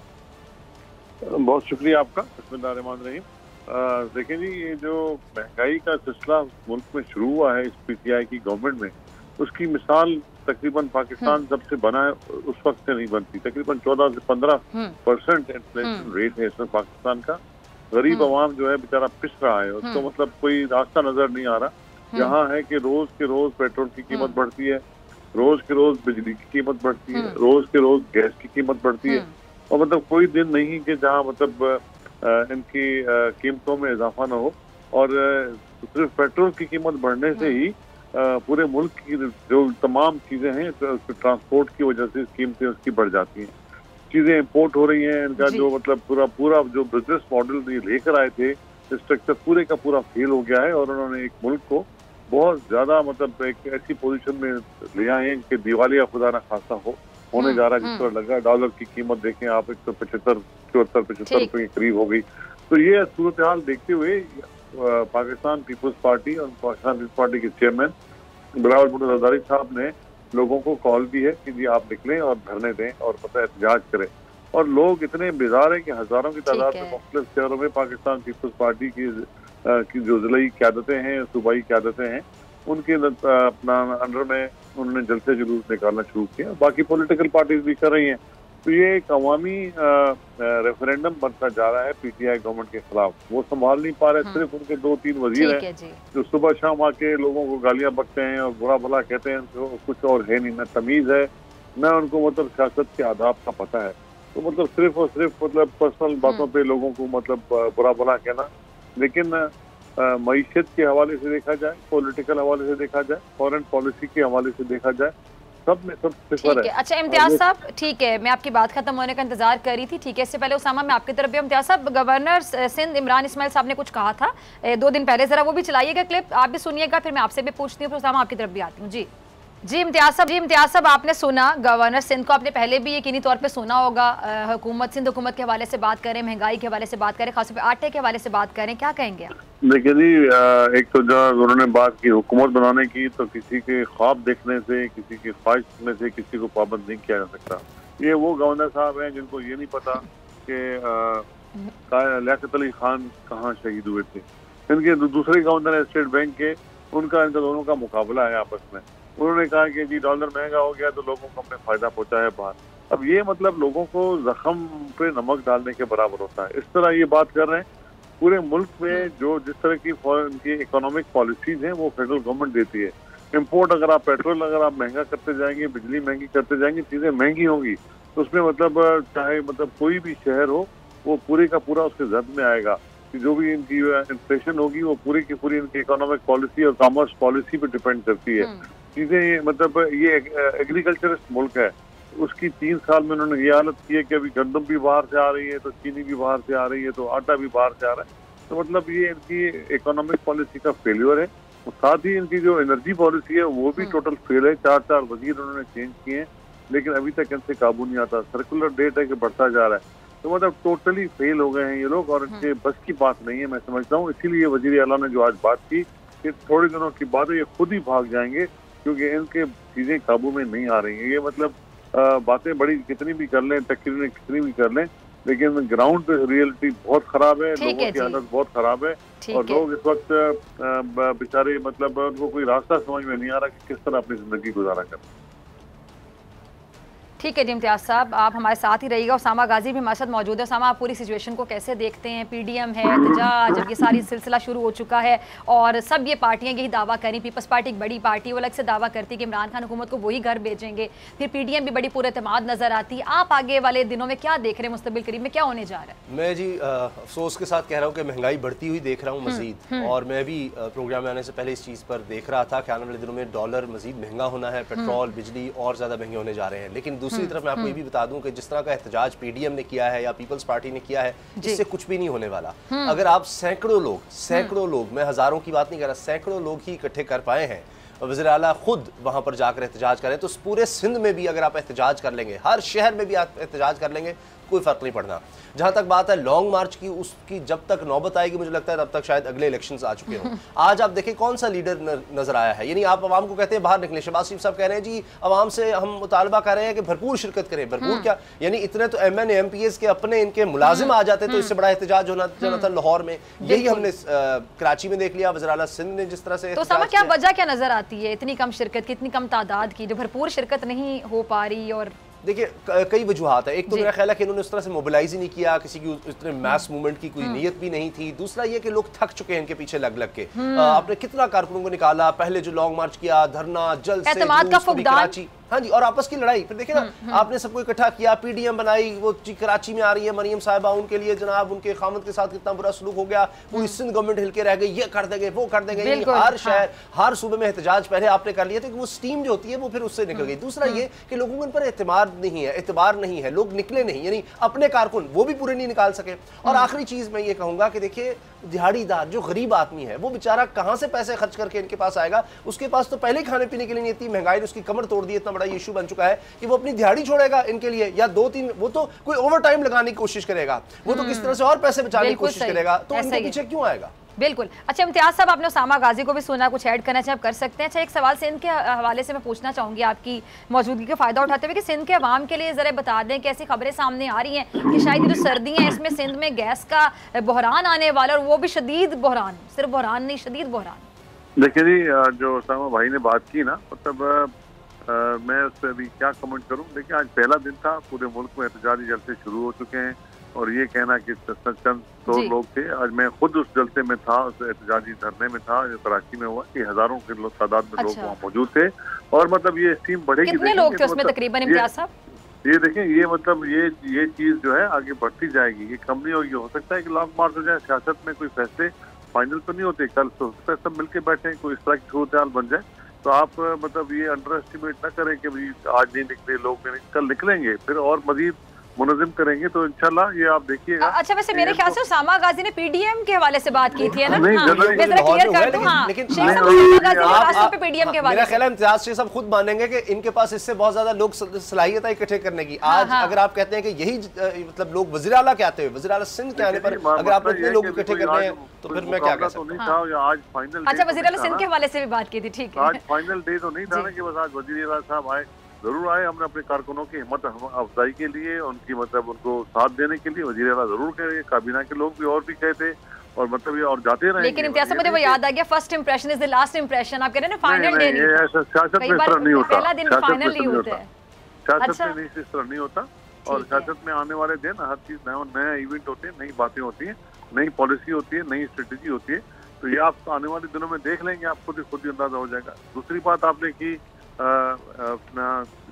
बहुत शुक्रिया आपका। बिस्मिल्लाहिर्रहमानिर्रहीम। देखें जी, ये जो महंगाई का सिलसिला मुल्क में शुरू हुआ है इस PTI की गवर्नमेंट में, उसकी मिसाल तकरीबन पाकिस्तान जब से बना है उस वक्त से नहीं बनती। तकरीबन 14 से 15% इन्फ्लेशन रेट है इसमें पाकिस्तान का। गरीब आवाम जो है बेचारा पिस रहा है, उसको मतलब कोई रास्ता नजर नहीं आ रहा। यहाँ है कि रोज के रोज पेट्रोल की कीमत बढ़ती है, रोज के रोज बिजली की कीमत बढ़ती है, रोज के रोज गैस की कीमत बढ़ती है, और मतलब कोई दिन नहीं कि जहाँ मतलब इनकी कीमतों में इजाफा ना हो। और सिर्फ पेट्रोल की कीमत बढ़ने से ही पूरे मुल्क की जो तमाम चीजें हैं ट्रांसपोर्ट की वजह से कीमतें उसकी बढ़ जाती हैं। चीजें इंपोर्ट हो रही हैं, इनका जो मतलब पूरा जो बिजनेस मॉडल ये लेकर आए थे स्ट्रक्चर पूरे का पूरा फेल हो गया है। और उन्होंने एक मुल्क को बहुत ज्यादा मतलब एक ऐसी पोजीशन में ले आए हैं कि दिवालिया खुदा ना खासा होने जा रहा है। जिस तरह लगा डॉलर की कीमत देखें आप, 175 रुपए के करीब हो गई। तो ये सूरत हाल देखते हुए पाकिस्तान पीपल्स पार्टी और पाकिस्तान पीपल्स पार्टी के चेयरमैन बिलावल भुट्टो जरदारी साहब ने लोगों को कॉल दी है कि जी आप निकलें और धरने दें और पता एहतजाज करें। और लोग इतने बेजार हैं कि हजारों की तादाद में मुख्तलिफ शहरों में पाकिस्तान पीपल्स पार्टी की जो जिलाई क़यादतें हैं, सूबाई क़यादतें हैं, उनके अपना अंडर में उन्होंने जलसे जुलूस निकालना शुरू किया। बाकी पॉलिटिकल पार्टीज भी कर रही हैं। तो ये एक अवामी रेफरेंडम बनता जा रहा है पीटीआई गवर्नमेंट के खिलाफ। वो संभाल नहीं पा रहे, सिर्फ उनके 2-3 वजीर हैं जो सुबह शाम आके लोगों को गालियां बकते हैं और बुरा भला कहते हैं। तो कुछ और है नहीं, न तमीज है न उनको मतलब सियासत के आदाब का पता है। तो मतलब सिर्फ और सिर्फ मतलब पर्सनल बातों पे लोगों को मतलब बुरा भला कहना। लेकिन मईशत के हवाले से देखा जाए, पॉलिटिकल हवाले से देखा जाए, फॉरेन पॉलिसी के हवाले से देखा जाए, सब में सब सिफर है। अच्छा इम्तियाज साहब, ठीक है, मैं आपकी बात खत्म होने का इंतजार कर रही थी। ठीक है, इससे पहले उसामा मैं आपकी तरफ भी, इम्तियाज साहब, गवर्नर सिंध इमरान इस्माइल साहब ने कुछ कहा था 2 दिन पहले, जरा वो भी चलाइएगा क्लिप, आप भी सुनिएगा, फिर मैं आपसे भी पूछती हूँ, फिर उसामा आपकी तरफ भी आती हूँ। जी इम्तियाज साहब, आपने सुना गवर्नर सिंध को, आपने पहले भी यकीनी तौर पे सुना होगा, हुकूमत सिंध हुकूमत के हवाले से बात करें, महंगाई के हवाले से बात करें, खासतौर पे आटे के हवाले से बात करें, क्या कहेंगे आप? देखिए जी, एक तो जब उन्होंने बात की हुकूमत बनाने की, तो किसी के ख्वाब देखने से, किसी की ख्वाहिश में से किसी को पाबंद नहीं किया जा सकता। ये वो गवर्नर साहब हैं जिनको ये नहीं पता कि लियाकत अली खान कहाँ शहीद हुए थे। इनके दूसरे गवर्नर है स्टेट बैंक के, उनका इनका दोनों का मुकाबला है आपस में। उन्होंने कहा कि जी डॉलर महंगा हो गया तो लोगों को हमने फायदा पहुंचाया है बाहर। अब ये मतलब लोगों को जख्म पे नमक डालने के बराबर होता है। इस तरह ये बात कर रहे हैं। पूरे मुल्क में जो जिस तरह की इकोनॉमिक पॉलिसीज हैं वो फेडरल गवर्नमेंट देती है। इम्पोर्ट अगर आप पेट्रोल अगर आप महंगा करते जाएंगे, बिजली महंगी करते जाएंगे, चीजें महंगी होंगी, तो उसमें मतलब चाहे मतलब कोई भी शहर हो वो पूरे का पूरा उसके जद में आएगा कि जो भी इनकी इन्फ्लेशन होगी वो पूरी की पूरी इनकी इकोनॉमिक पॉलिसी और कॉमर्स पॉलिसी पे डिपेंड करती है। चीजें मतलब ये एग्रीकल्चरिस्ट मुल्क है, उसकी 3 साल में उन्होंने ये हालत की है कि अभी गंदम भी बाहर से आ रही है, तो चीनी भी बाहर से आ रही है, तो आटा भी बाहर से आ रहा है। तो मतलब ये इनकी इकोनॉमिक पॉलिसी का फेल्योर है। साथ ही इनकी जो एनर्जी पॉलिसी है वो भी टोटल फेल है। 4 वजीर उन्होंने चेंज किए हैं, लेकिन अभी तक इनसे काबू नहीं आता। सर्कुलर डेट है कि बढ़ता जा रहा है। तो मतलब टोटली फेल हो गए हैं ये लोग और इनके बस की बात नहीं है, मैं समझता हूँ। इसीलिए वजीर आला ने जो आज बात की कि थोड़े दिनों की बात है, ये खुद ही भाग जाएंगे क्योंकि इनके चीजें काबू में नहीं आ रही हैं। ये मतलब बातें बड़ी कितनी भी कर लें, तकरीरें कितनी भी कर लें, लेकिन ग्राउंड पे रियलिटी बहुत खराब है, लोगों की हालत बहुत खराब है और लोग इस वक्त बेचारे मतलब उनको कोई रास्ता समझ में नहीं आ रहा कि किस तरह अपनी जिंदगी गुजारा करें। ठीक है जी इम्तियाज साहब, आप हमारे साथ ही रहिएगा। उसामा गाजी भी हमारे साथ मौजूद है। उसामा, आप पूरी सिचुएशन को कैसे देखते हैं? पीडीएम है, एहतजाज, जब ये सारी सिलसिला शुरू हो चुका है और सब ये पार्टियां यही दावा करी, पीपल्स पार्टी एक बड़ी पार्टी वो अलग से दावा करती है कि इमरान खान हुकूमत को वही घर भेजेंगे, फिर पीडीएम भी बड़ी पुरएतमाद नजर आती है। आप आगे वाले दिनों में क्या देख रहे हैं, मुस्तकबिल करीब में क्या होने जा रहा है? मैं जी अफसोस के साथ कह रहा हूँ कि महंगाई बढ़ती हुई देख रहा हूँ मजीद, और मैं भी प्रोग्राम में आने से पहले इस चीज़ पर देख रहा था कि आने वाले दिनों में डॉलर मजीद महंगा होना है, पेट्रोल बिजली और ज़्यादा महंगे होने जा रहे हैं। लेकिन दूसरी तरफ मैं आपको ये भी बता दूं कि जिस तरह का एहतजाज पीडीएम ने किया है या पीपल्स पार्टी ने किया है, इससे कुछ भी नहीं होने वाला। अगर आप सैकड़ों लोग, मैं हजारों की बात नहीं कर रहा, सैकड़ों लोग ही इकट्ठे कर पाए हैं, वज़ीर आला खुद वहां पर जाकर एहतजाज करें, तो पूरे सिंध में भी अगर आप एहतजाज कर लेंगे, हर शहर में भी आप एहतजाज कर लेंगे, कोई फर्क नहीं पड़ना। जहां तक बात है लॉन्ग मार्च की, उसकी जब तक नौबत आएगी मुझे लगता है तब तक शायद अगले इलेक्शंस आ चुके हों। आज आप देखें कौन सा लीडर नजर आया है, यानी आप आवाम को कहते हैं बाहर निकले, शहबाज शरीफ साहब कह रहे हैं जी आवाम से हम मुतालबा कर रहे हैं कि भरपूर शिरकत करें। भरपूर क्या, यानी इतने तो MN MPs के अपने इनके मुलाजिम आ जाते तो इससे बड़ा एहतजाज होना था लाहौर में। यही हमने कराची में देख लिया, वज़ीर आला सिंध ने जिस तरह से। तो सामा क्या वजह क्या नजर आती है इतनी कम शिरकत की, इतनी कम तादाद की, जो भरपूर शिरकत नहीं हो पा रही? और देखिए कई वजूहात है। एक तो मेरा ख्याल है कि इन्होंने उस तरह से मोबिलाइज ही नहीं किया, किसी की इतने मैस मूवमेंट की कोई नीयत भी नहीं थी। दूसरा ये कि लोग थक चुके हैं इनके पीछे लग लग के। आपने कितना कारकुनों को निकाला, पहले जो लॉन्ग मार्च किया, धरना, जल्द से कराची, हाँ जी, और आपस की लड़ाई। फिर देखिए ना, आपने सबको इकट्ठा किया, पीडीएम बनाई, वो कराची में आ रही है मरियम साहिबा, उनके लिए जनाब उनके खामद के साथ कितना बुरा सलूक हो गया, पूरी सिंध गवर्नमेंट हिल के रह गई, ये कर देंगे वो कर देंगे। हर शहर हर सूबे में एहतजाज पहले आपने कर लिया था कि वो स्टीम जो होती है वो फिर उससे निकल गई। दूसरा ये कि लोगों को इन पर एतमाद नहीं है, लोग निकले नहीं, यानी अपने कारकुन वो भी पूरे नहीं निकाल सके। और आखिरी चीज मैं ये कहूंगा कि देखिए दिहाड़ीदार जो गरीब आदमी है वो बेचारा कहां से पैसे खर्च करके इनके पास आएगा? उसके पास तो पहले ही खाने पीने के लिए नहीं थी, महंगाई ने उसकी कमर तोड़ दी, इतना बड़ा इशू बन चुका है कि वो अपनी दिहाड़ी छोड़ेगा इनके लिए या 2-3, वो तो कोई ओवर टाइम लगाने की कोशिश करेगा, वो तो किस तरह से और पैसे बचाने की कोशिश करेगा, तो इनके पीछे क्यों आएगा? बिल्कुल। अच्छा इम्तियाज साहब, आपने उसामा गाजी को भी सुना, कुछ ऐड करना चाहिए आप कर सकते हैं। अच्छा एक सवाल सिंध के हवाले से मैं पूछना चाहूंगी आपकी मौजूदगी का फायदा उठाते हुए कि सिंध के अवाम के लिए जरा बता दें कि ऐसी खबरें सामने आ रही हैं कि शायद ये जो सर्दियाँ हैं इसमें सिंध में गैस का बहरान आने वाला, और वो भी शदीद बहरान, सिर्फ बहरान नहीं शदीद बहरान। देखिए जी, जो उसामा भाई ने बात की ना, मतलब मैं उस पर अभी क्या कमेंट करूं। देखिए, आज पहला दिन था, पूरे मुल्क में एहतजाजी जलसे शुरू हो चुके हैं और ये कहना कि चंद 100 लोग थे, आज मैं खुद उस जलसे में था, उस एहतजाजी धरने में था जो कराची में हुआ, कि हजारों के तादाद में लोग वहाँ मौजूद थे और मतलब ये स्टीम बढ़ेगी। कितने लोग थे उसमें तकरीबन इम्तियाज साहब? ये देखें, ये मतलब ये चीज जो है आगे बढ़ती जाएगी, ये कम नहीं होगी। हो सकता है कि लॉन्ग मार्च हो जाए, सियासत में कोई फैसले फाइनल तो नहीं होते, कल तो सब मिलके बैठे, कोई इस तरह की सूरत हाल बन जाए तो आप मतलब ये अंडर एस्टिमेट ना करें कि भाई आज नहीं निकले लोग, कल निकलेंगे, फिर और मजीद मुनज़्ज़म करेंगे तो इंशाल्लाह ये आप देखिएगा। अच्छा, वैसे मेरे ख्याल से उसामा गाजी ने पीडीएम के हवाले से बात की थी, है ना? मैं जरा क्लियर कर दूं। हाँ, लेकिन पीडीएम के हवाले मेरा ख्याल है इम्तियाज शेख साहब खुद मानेंगे कि इनके पास इससे बहुत ज्यादा लोग सलाहियत है इकट्ठे करने की। आज अगर आप कहते हैं कि यही मतलब लोग वज़ीर आला के आते हुए, वज़ीर आला सिंध के आने पर अगर आप इतने लोग इकट्ठे कर रहे हैं तो फिर मैं क्या कह सकता हूँ। आज फाइनल, अच्छा, वज़ीर आला सिंध के हवाले से भी बात की थी, ठीक है। आज फाइनल डे तो नहीं था ना कि बस आज वज़ीर आला साहब आए, जरूर आए। हमने अपने कारकुनों की हिम्मत अफजाई के लिए, उनकी मतलब उनको साथ देने के लिए वज़ीर आला जरूर कहे, काबीना के लोग भी और भी कहते और मतलब ये और जाते रहे। लेकिन इम्तियाज मुझे वो याद आ गया, first impression is the last impression. आप कह रहे हैं ना फाइनल डे नहीं, सियासत में इस तरह नहीं होता, पहला दिन फाइनल नहीं होता है, सियासत में नहीं इस तरह नहीं होता। और सियासत में आने वाले दिन हर चीज नया इवेंट होते हैं, नई बातें होती हैं, नई पॉलिसी होती है, नई स्ट्रेटेजी होती है। तो ये आप आने वाले दिनों में देख लेंगे, आप खुद ही अंदाजा हो जाएगा। दूसरी बात आपने की अपना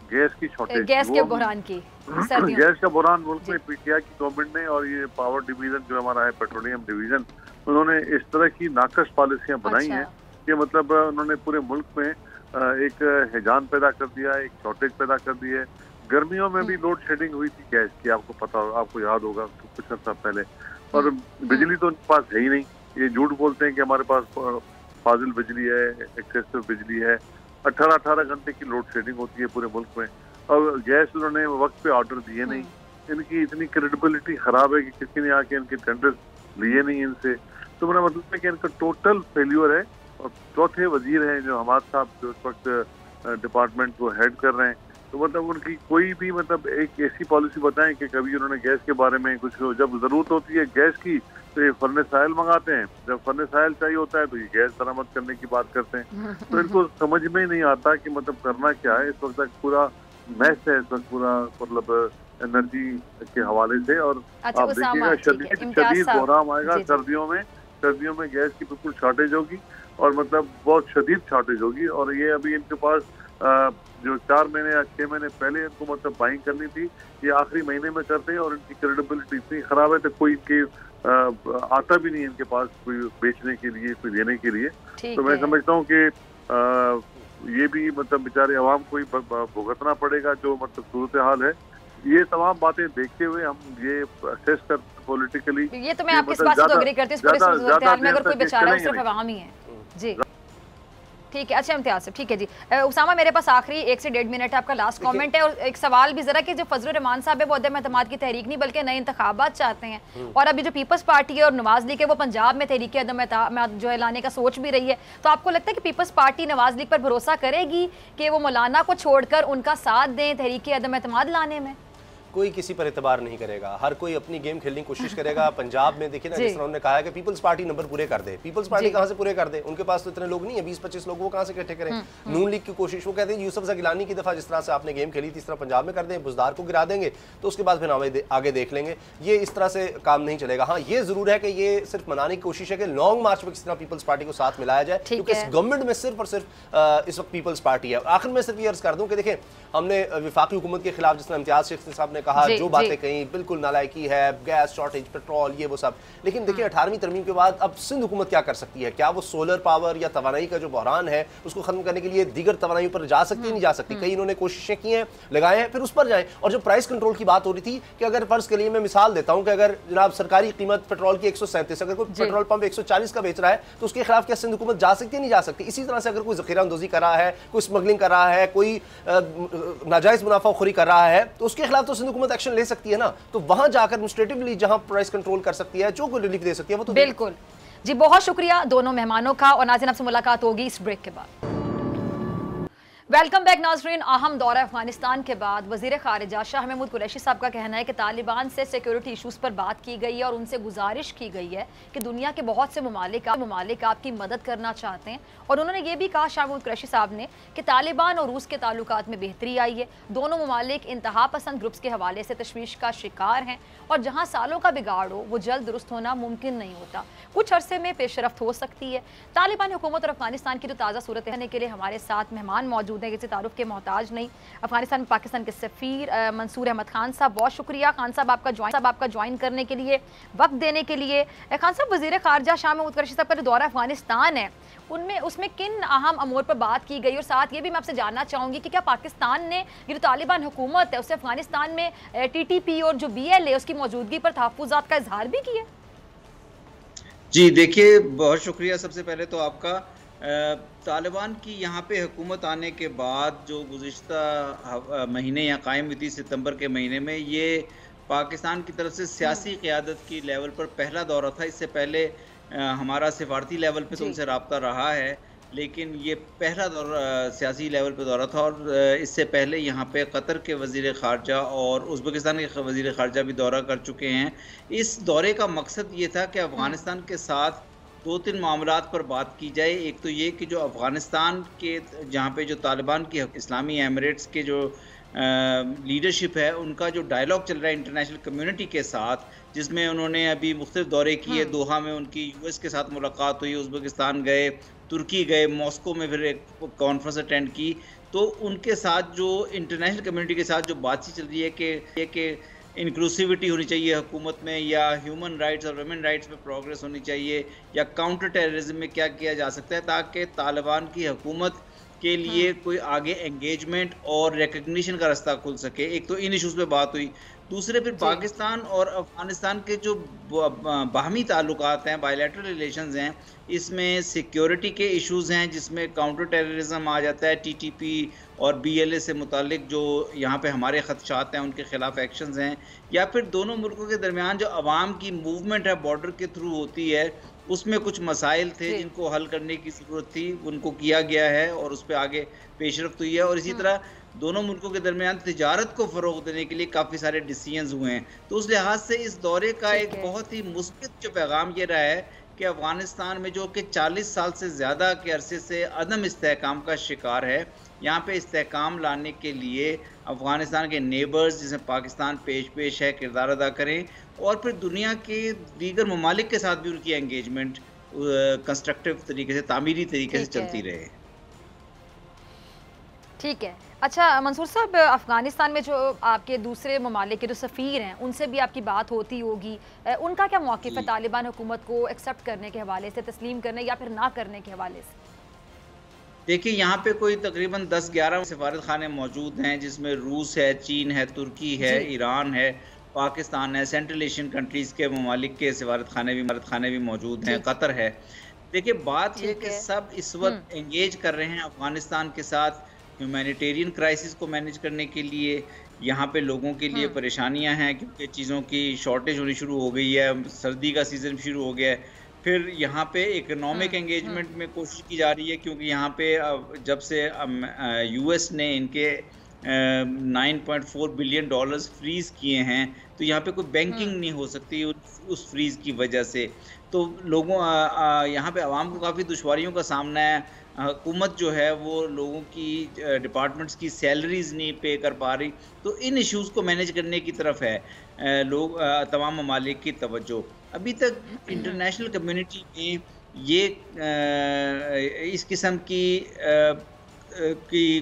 गैस की शॉर्टेज, गैस के बुरहान की, गैस का बुरहान मुल्क में पीटीआई की गवर्नमेंट ने और ये पावर डिवीजन जो हमारा है पेट्रोलियम डिवीजन, उन्होंने इस तरह की नाकस पॉलिसियां बनाई हैं कि मतलब उन्होंने पूरे मुल्क में एक हिजान पैदा कर दिया, एक शॉर्टेज पैदा कर दी है। गर्मियों में भी लोड शेडिंग हुई थी गैस की, आपको पता होगा, आपको याद होगा कुछ अर्सा पहले, और बिजली तो उनके पास है ही नहीं। ये झूठ बोलते हैं कि हमारे पास फाजिल बिजली है, एक्सेसिव बिजली है। 18-18 घंटे की लोड शेडिंग होती है पूरे मुल्क में और गैस उन्होंने वक्त पे ऑर्डर दिए नहीं। इनकी इतनी क्रेडिबिलिटी खराब है कि किसी ने आके इनके टेंडर्स लिए नहीं इनसे। तो मेरा मतलब है कि इनका टोटल फेल्यूर है। और चौथे वजीर हैं जो हमाद साहब जो इस वक्त डिपार्टमेंट को हेड कर रहे हैं, तो मतलब उनकी कोई भी मतलब एक ऐसी पॉलिसी बताएं कि कभी उन्होंने गैस के बारे में कुछ, जब जरूरत होती है गैस की तो ये फर्नेस ऑयल मंगाते हैं, जब फर्नेस ऑयल चाहिए होता है तो ये गैस बरामद करने की बात करते हैं। तो इनको समझ में ही नहीं आता कि मतलब करना क्या है। इस वक्त पूरा मैस है इस वक्त पूरा, मतलब एनर्जी के हवाले से। और आप देखिएगा शदीद बहराम आएगा सर्दियों में गैस की बिल्कुल शॉर्टेज होगी और मतलब बहुत शदीद शॉर्टेज होगी। और ये अभी इनके पास जो 4 महीने या 6 महीने पहले इनको मतलब बाइंग करनी थी, ये आखिरी महीने में करते हैं और इनकी क्रेडिबिलिटी इतनी खराब है तो कोई इनके आता भी नहीं इनके पास कोई बेचने के लिए, कोई देने के लिए। तो मैं समझता हूँ कि ये भी मतलब बेचारे अवाम को ही भुगतना पड़ेगा जो मतलब सूरत हाल है। ये तमाम बातें देखते हुए हम ये असेस कर पॉलिटिकली, ये तो मैं आपकी इस बात से तो एग्री करती हूँ, पूरी सूरत हाल में अगर कोई बेचारा है सिर्फ अवाम ही है। जी ठीक है, अच्छा इम्तियाज साहब, ठीक है जी। उसामा, मेरे पास आखिरी 1 से 1.5 मिनट है, आपका लास्ट कमेंट है और एक सवाल भी जरा कि जो फजलुर रहमान साहब है वो अदम एतमाद की तहरीक नहीं बल्कि नए इंतखाबात चाहते हैं और अभी जो पीपल्स पार्टी है और नवाज लीग है वो पंजाब में तहरीक अदम एतमाद जो है लाने का सोच भी रही है। तो आपको लगता है कि पीपल्स पार्टी नवाज लीग पर भरोसा करेगी कि वो मौलाना को छोड़कर उनका साथ दें तहरीक अदम एतमाद लाने में? कोई किसी पर एतबार नहीं करेगा, हर कोई अपनी गेम खेलने की कोशिश करेगा। पंजाब में देखिए ना, जिस तरह उन्होंने कहा है कि पीपल्स पार्टी नंबर पूरे कर दे, पीपल्स पार्टी कहां से पूरे कर दे? उनके पास तो इतने लोग नहीं है, 20-25 लोग, वो कहां से इकट्ठे करें? नून लीग की कोशिश, वो कहते हैं यूसुफ गिलानी की दफा जिस तरह से आपने गेम खेली थी इस तरह पंजाब में कर दें, बुजदार को गिरा देंगे तो उसके बाद फिर आगे देख लेंगे। ये इस तरह से काम नहीं चलेगा। हाँ, ये जरूर है कि ये सिर्फ मनाने की कोशिश है कि लॉन्ग मार्च में किस तरह पीपल्स पार्टी को साथ मिलाया जाए, क्योंकि इस गवर्नमेंट में सिर्फ और सिर्फ इस वक्त पीपल्स पार्टी है। आखिर में सिर्फ ये अर्ज कर दूं कि देखिए, हमने विफाकी हुकूमत के खिलाफ जिस तरह इम्तियाज शेख साहब ने कहा, जो बातें कहीं बिल्कुल नालायकी है, गैस शॉर्टेज, पेट्रोल, ये वो सब, लेकिन देखिए 18वीं तरमीम के बाद अब सिंध हुकूमत क्या कर सकती है? क्या वो सोलर पावर या तवानाई का जो बहरान है उसको खत्म करने के लिए दीगर तवानाई पर जा सकती है? नहीं जा सकती। कई इन्होंने कोशिशें की हैं, लगाए हैं, फिर उस पर जाएं। और जो प्राइस कंट्रोल की बात हो रही थी कि अगर फर्ज के लिए मैं मिसाल देता हूं कि अगर जनाब सरकारी कीमत पेट्रोल की 137, अगर कोई पेट्रोल पंप 140 का बेच रहा है तो उसके खिलाफ क्या सिंध हुकूमत जा सकती है? नहीं जा सकती। इसी तरह से अगर कोई जखीरा अंदोजी कर रहा है, कोई स्मगलिंग कर रहा है, कोई नाजायज मुनाफाखोरी कर रहा है तो उसके खिलाफ तो सिंध हुकूमत एक्शन ले सकती है ना। तो वहां जाकर एडमिनिस्ट्रेटिवली जहां प्राइस कंट्रोल कर सकती है, जो कोई रिलीफ दे सकती है वो तो बिल्कुल जी। बहुत शुक्रिया दोनों मेहमानों का और नाज़रीन, आपसे मुलाकात होगी इस ब्रेक के बाद। वेलकम बैक नाजरीन। अहम दौरा अफगानिस्तान के बाद वजीर खारिजा शाह महमूद कुरैशी साहब का कहना है कि तालिबान से सिक्योरिटी इशूज़ पर बात की गई है और उनसे गुजारिश की गई है कि दुनिया के बहुत से ममालिक आपकी मदद करना चाहते हैं। और उन्होंने ये भी कहा शाह महमूद कुरैशी साहब ने कि तालिबान और रूस के ताल्लुकात में बेहतरी आई है। दोनों ममालिक इंतहा पसंद ग्रुप्स के हवाले से तशवीश का शिकार हैं और जहाँ सालों का बिगाड़ हो वो जल्द दुरुस्त होना मुमकिन नहीं होता, कुछ अरसे में पेशरफ्त हो सकती है। तालिबान हुकूमत और अफगानिस्तान की जो ताज़ा सूरत रहने के लिए हमारे साथ मेहमान मौजूद हैं, किसी तारुफ के मोहताज नहीं। अफगानिस्तान में पाकिस्तान के सफ़ीर मंसूर अहमद खान साहब, बहुत शुक्रिया खान साहब आपका ज्वाइन करने के लिए, वक्त देने के लिए। खान साहब, वज़ीर ख़ारिजा शाह महमूद कुरैशी साहब का जो दौरा अफगानिस्तान है उसमें किन अहम अमूर पर बात की गई, और साथ ये भी मैं आपसे जानना चाहूँगी कि क्या पाकिस्तान ने ये जो तालिबान हुकूमत है उससे अफगानिस्तान में TTP और जो BLA उसकी मौजूदगी पर तहफ़्फ़ुज़ात का इजहार भी किया? जी देखिए, बहुत शुक्रिया सबसे पहले तो आपका। तालिबान की यहाँ पे हुकूमत आने के बाद जो गुज़िश्ता महीने या कायम हुई थी सितंबर के महीने में, ये पाकिस्तान की तरफ से सियासी क़यादत की लेवल पर पहला दौरा था। इससे पहले हमारा सिफारती लेवल पे तो उनसे रब्ता रहा है, लेकिन ये पहला दौरा सियासी लेवल पे दौरा था। और इससे पहले यहाँ पे कतर के वज़ीर ख़ारजा और उज़्बेकिस्तान के वज़ीर ख़ारजा भी दौरा कर चुके हैं। इस दौरे का मकसद ये था कि अफ़गानिस्तान के साथ 2-3 मामलात पर बात की जाए। एक तो ये कि जो अफ़गानिस्तान के जहाँ पे जो तालिबान की इस्लामी एमिरेट्स के जो लीडरशिप है, उनका जो डायलॉग चल रहा है इंटरनेशनल कम्युनिटी के साथ, जिसमें उन्होंने अभी मुख्तलिफ दौरे किए। दोहा में उनकी US के साथ मुलाकात हुई, उज़्बेकिस्तान गए, तुर्की गए, मॉस्को में फिर एक कॉन्फ्रेंस अटेंड की। तो उनके साथ जो इंटरनेशनल कम्युनिटी के साथ जो बातचीत चल रही है कि इंक्लूसिविटी होनी चाहिए हुकूमत में, या ह्यूमन राइट्स और वुमेन राइट्स पे प्रोग्रेस होनी चाहिए, या काउंटर टेररिज्म में क्या किया जा सकता है ताकि तालिबान की हुकूमत के लिए कोई आगे एंगेजमेंट और रिकग्निशन का रास्ता खुल सके। एक तो इन इशूज़ पे बात हुई। दूसरे फिर पाकिस्तान और अफगानिस्तान के जो बाहमी ताल्लुकात हैं, बायलैटरल रिलेशंस हैं, इसमें सिक्योरिटी के इश्यूज़ हैं, जिसमें काउंटर टेररिज्म आ जाता है, TTP और BLA से मुतालिक जो यहाँ पे हमारे खदशात हैं उनके ख़िलाफ़ एक्शंस हैं, या फिर दोनों मुल्कों के दरमियान जो अवाम की मूवमेंट है बॉर्डर के थ्रू होती है, उसमें कुछ मसाइल थे जिनको हल करने की ज़रूरत थी, उनको किया गया है और उस पर आगे पेशरफ्त हुई है। और इसी तरह दोनों मुल्कों के दरमियान तिजारत को फ़रोग़ देने के लिए काफ़ी सारे डिसीजंस हुए हैं। तो उस लिहाज से इस दौरे का एक बहुत ही मुस्बित जो पैगाम ये रहा है कि अफ़गानिस्तान में जो कि 40 साल से ज़्यादा के अरसे से अदम इस्तेहकाम का शिकार है, यहाँ पे इस्तेहकाम लाने के लिए अफ़गानिस्तान के नेबर्स जिसमें पाकिस्तान पेश है किरदार अदा करें, और फिर दुनिया के दीगर ममालिक के साथ भी उनकी एंगेजमेंट कंस्ट्रक्टिव तरीके से, तामीरी तरीके से चलती रहे। ठीक है। अच्छा मंसूर साहब, अफ़गानिस्तान में जो आपके दूसरे ममालिक के जो सफ़ीर हैं उनसे भी आपकी बात होती होगी, उनका क्या मौक़िफ़ है तालिबान हुकूमत को एक्सेप्ट करने के हवाले से, तस्लीम करने या फिर ना करने के हवाले से? देखिए, यहाँ पे कोई तकरीबन 10-11 सफारत खाने मौजूद हैं, जिसमें रूस है, चीन है, तुर्की है, ईरान है, पाकिस्तान है, सेंट्रल एशियन कंट्रीज़ के ममालिक के सफारत खाने भी मौजूद हैं, कतर है। देखिए, बात यह कि सब इस वक्त एंगेज कर रहे हैं अफ़गानिस्तान के साथ ह्यूमैनिटेरियन क्राइसिस को मैनेज करने के लिए। यहाँ पे लोगों के लिए परेशानियाँ हैं क्योंकि चीज़ों की शॉर्टेज होनी शुरू हो गई है, सर्दी का सीज़न शुरू हो गया है। फिर यहाँ पे इकोनॉमिक एंगेजमेंट में कोशिश की जा रही है, क्योंकि यहाँ पे जब से US ने इनके 9.4 बिलियन डॉलर्स फ्रीज़ किए हैं, तो यहाँ पे कोई बैंकिंग नहीं हो सकती उस फ्रीज़ की वजह से। तो लोगों यहाँ पे आवाम को काफ़ी दुश्वारियों का सामना है। हुकूमत जो है वो लोगों की डिपार्टमेंट्स की सैलरीज नहीं पे कर पा रही। तो इन इश्यूज़ को मैनेज करने की तरफ है लोग तमाम ममालिक की तवज्जो। अभी तक इंटरनेशनल कम्युनिटी में ये इस किस्म की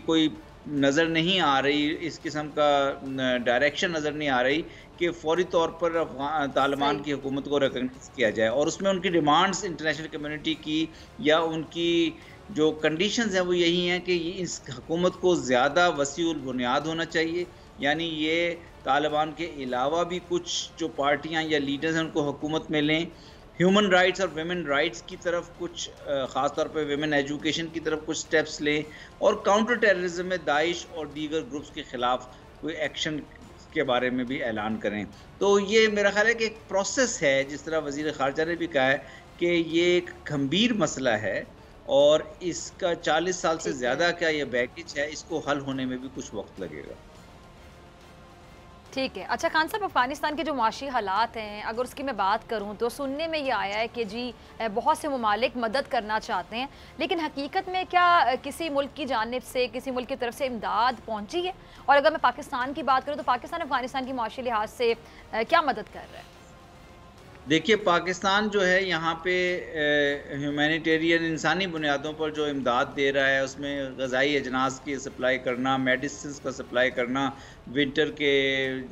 कोई नज़र नहीं आ रही, इस किस्म का डायरेक्शन नज़र नहीं आ रही कि फौरी तौर पर तालिबान की हुकूमत को रिकॉग्नाइज किया जाए, और उसमें उनकी डिमांड्स इंटरनेशनल कम्युनिटी की या उनकी जो कंडीशंस हैं वो यही हैं कि इस हुकूमत को ज़्यादा वसीउल बुनियाद होना चाहिए, यानी ये तालिबान के अलावा भी कुछ जो पार्टियां या लीडर्स हैं उनको हुकूमत में लें, ह्यूमन राइट्स और वुमेन राइट्स की तरफ कुछ ख़ास तौर पे वुमेन एजुकेशन की तरफ कुछ स्टेप्स लें, और काउंटर टेररिज्म में दाइश और दीगर ग्रुप्स के ख़िलाफ़ कोई एक्शन के बारे में भी ऐलान करें। तो ये मेरा ख्याल है कि एक प्रोसेस है, जिस तरह वज़ीर ख़ारजा ने भी कहा है कि ये एक गंभीर मसला है, और इसका 40 साल से ज़्यादा का ये बैगेज है, इसको हल होने में भी कुछ वक्त लगेगा। ठीक है। अच्छा खान साहब, अफ़गानिस्तान के जो माशी हालात हैं, अगर उसकी मैं बात करूं तो सुनने में ये आया है कि जी बहुत से ममालिक मदद करना चाहते हैं, लेकिन हकीकत में क्या किसी मुल्क की जानिब से, किसी मुल्क की तरफ से इमदाद पहुंची है? और अगर मैं पाकिस्तान की बात करूं तो पाकिस्तान अफ़गानिस्तान की माशी लिहाज से क्या मदद कर रहा है? देखिए, पाकिस्तान जो है यहाँ पे ह्यूमैनिटेरियन इंसानी बुनियादों पर जो इमदाद दे रहा है, उसमें ग़ज़ाई अजनास की सप्लाई करना, मेडिसिन का सप्लाई करना, विंटर के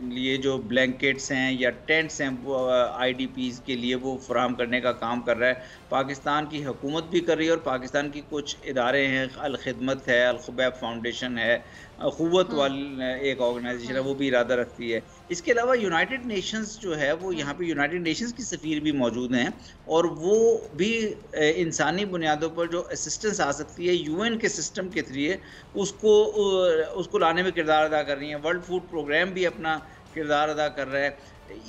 लिए जो ब्लैंकेट्स हैं या टेंट्स हैं वो IDPs के लिए वो फराहम करने का काम कर रहा है। पाकिस्तान की हुकूमत भी कर रही है और पाकिस्तान की कुछ इदारे हैं, अल खिदमत है, अल खुबैब फाउंडेशन है, क़ुव्वत वाली एक ऑर्गेनाइजेशन है, वो भी इरादा रखती है। इसके अलावा यूनाइटेड नेशंस जो है वो यहाँ पे यूनाइटेड नेशंस की सफ़ीर भी मौजूद हैं और वो भी इंसानी बुनियादों पर जो असिस्टेंस आ सकती है UN के सिस्टम के ज़रिए उसको लाने में किरदार अदा कर रही हैं। वर्ल्ड फूड प्रोग्राम भी अपना किरदार अदा कर रहा है।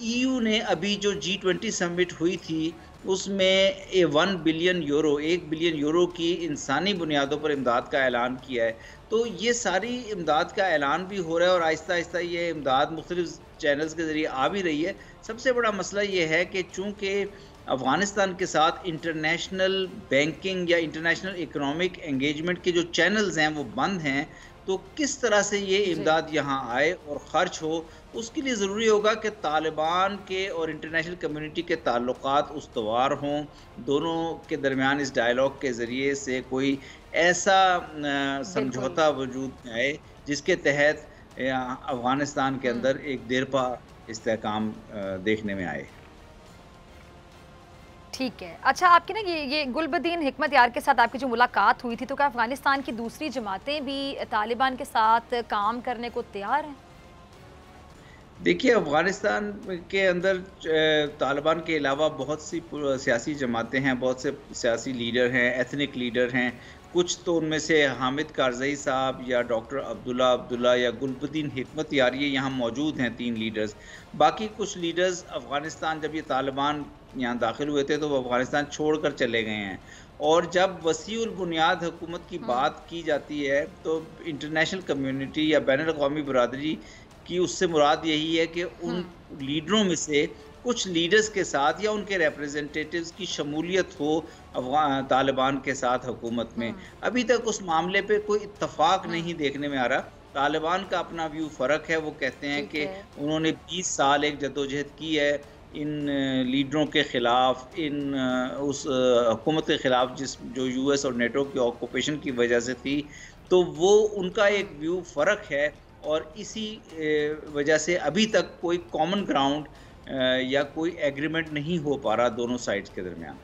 EU ने अभी जो G20 समिट हुई थी उसमें 1 बिलियन यूरो की इंसानी बुनियादों पर इमदाद का ऐलान किया है। तो ये सारी इमदाद का ऐलान भी हो रहा है और आहिस्ता आहिस्ता ये इमदाद मुख्तलिफ चैनल्स के ज़रिए आ भी रही है। सबसे बड़ा मसला ये है कि चूँकि अफ़गानिस्तान के साथ इंटरनेशनल बैंकिंग या इंटरनेशनल इकनॉमिक एंगेजमेंट के जो चैनल्स हैं वो बंद हैं, तो किस तरह से ये इमदाद यहाँ आए और ख़र्च हो, उसके लिए ज़रूरी होगा कि तालिबान के और इंटरनेशनल कम्युनिटी के ताल्लुकात उस्तवार हों। दोनों के दरमियान इस डायलॉग के ज़रिए से कोई ऐसा समझौता वजूद में आए जिसके तहत अफ़गानिस्तान के अंदर एक देरपा इस्तेहकाम देखने में आए। ठीक है। अच्छा, आपकी ना ये गुलबदीन हिकमत यार के साथ आपकी जो मुलाकात हुई थी, तो क्या अफ़गानिस्तान की दूसरी जमातें भी तालिबान के साथ काम करने को तैयार हैं? देखिए, अफ़गानिस्तान के अंदर तालिबान के अलावा बहुत सी सियासी जमातें हैं, बहुत से सियासी लीडर हैं, एथनिक लीडर हैं। कुछ तो उनमें से हामिद कारज़ई साहब या डॉक्टर अब्दुल्ला या गुलबदीन हिकमत यार ये यहाँ मौजूद हैं, 3 लीडर्स। बाकी कुछ लीडर्स अफ़गानिस्तान जब ये तालिबान यहाँ दाखिल हुए थे तो वो अफ़गानिस्तान छोड़कर चले गए हैं। और जब वसीउल बुनियाद हुकूमत की बात की जाती है तो इंटरनेशनल कम्युनिटी या बैनुल-अक़वामी बरादरी की उससे मुराद यही है कि उन लीडरों में से कुछ लीडर्स के साथ या उनके रिप्रेजेंटेटिव्स की शमूलियत हो तालिबान के साथ हुकूमत में। अभी तक उस मामले पे कोई इत्तफाक नहीं देखने में आ रहा। तालिबान का अपना व्यू फ़र्क है, वो कहते हैं कि उन्होंने 20 साल एक जद्दोजहद की है इन लीडरों के ख़िलाफ़, उस हुकूमत के ख़िलाफ़ जो US और नेटो की ऑक्यूपेशन की वजह से थी, तो वो उनका एक व्यू फ़र्क है और इसी वजह से अभी तक कोई कॉमन ग्राउंड या कोई एग्रीमेंट नहीं हो पा रहा दोनों साइड्स के दरमियान।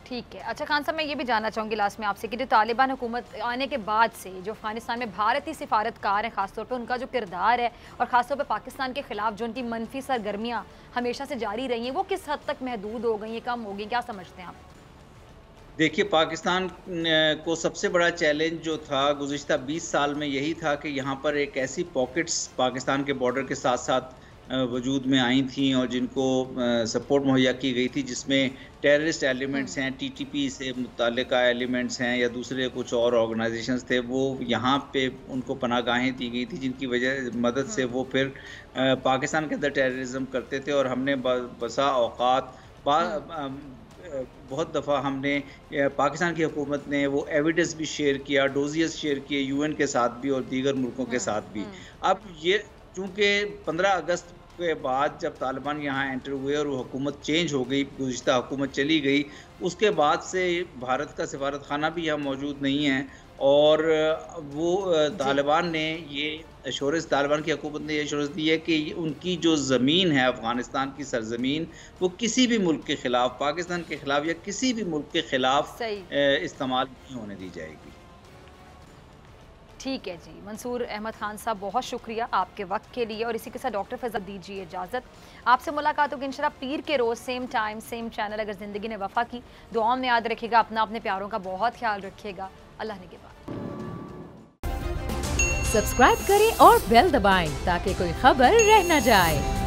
ठीक है। अच्छा खान साहब, मैं ये भी जानना चाहूँगी लास्ट में आपसे कि जो तालिबान हुकूमत आने के बाद से जो अफ़गानिस्तान में भारतीय सिफारतकार हैं, ख़ासतौर पर उनका जो किरदार है और ख़ासतौर पर पाकिस्तान के ख़िलाफ़ जो उनकी मनफी सरगर्मियाँ हमेशा से जारी रही हैं, वो किस हद तक महदूद हो गई हैं, कम हो गई, क्या समझते हैं आप? देखिए, पाकिस्तान को सबसे बड़ा चैलेंज जो था गुज़िश्ता 20 साल में यही था कि यहाँ पर एक ऐसी पॉकेट्स पाकिस्तान के बॉर्डर के साथ साथ वजूद में आई थी और जिनको सपोर्ट मुहैया की गई थी, जिसमें टेररिस्ट एलिमेंट्स हैं, TTP से मुताल्लिका एलिमेंट्स हैं या दूसरे कुछ और ऑर्गेनाइजेशंस थे, वो यहाँ पे उनको पनाहगाहें दी गई थी जिनकी मदद से वो फिर पाकिस्तान के अंदर टेररिज्म करते थे। और हमने बसा औकात बहुत दफ़ा हमने पाकिस्तान की हुकूमत ने वो एविडेंस भी शेयर किया, डोजियर्स शेयर किए UN के साथ भी और दीगर मुल्कों के साथ भी। अब ये चूँकि 15 अगस्त के बाद जब तालिबान यहाँ एंटर हुए और वो हुकूमत चेंज हो गई, गुज़िश्ता हुकूमत चली गई, उसके बाद से भारत का सिफारत खाना भी यहाँ मौजूद नहीं है। और वो तालिबान ने ये एश्योरेंस, तालिबान की हुकूमत ने ये एश्योरेंस दी है कि उनकी जो ज़मीन है, अफ़गानिस्तान की सरज़मीन, वो किसी भी मुल्क के ख़िलाफ़, पाकिस्तान के ख़िलाफ़ या किसी भी मुल्क के ख़िलाफ़ इस्तेमाल नहीं होने दी जाएगी। ठीक है जी। मंसूर अहमद खान साहब, बहुत शुक्रिया आपके वक्त के लिए। और इसी के साथ डॉक्टर फैज़ल दीजिए इजाज़त। आपसे मुलाकात होगी इंशाल्लाह पीर के रोज़, सेम टाइम सेम चैनल। अगर ज़िंदगी ने वफ़ा की, दुआओं में याद रखिएगा, अपने प्यारों का बहुत ख्याल रखिएगा। अल्लाह निगहबान। सब्सक्राइब करें और बेल दबाएं ताकि कोई खबर रह न जाए।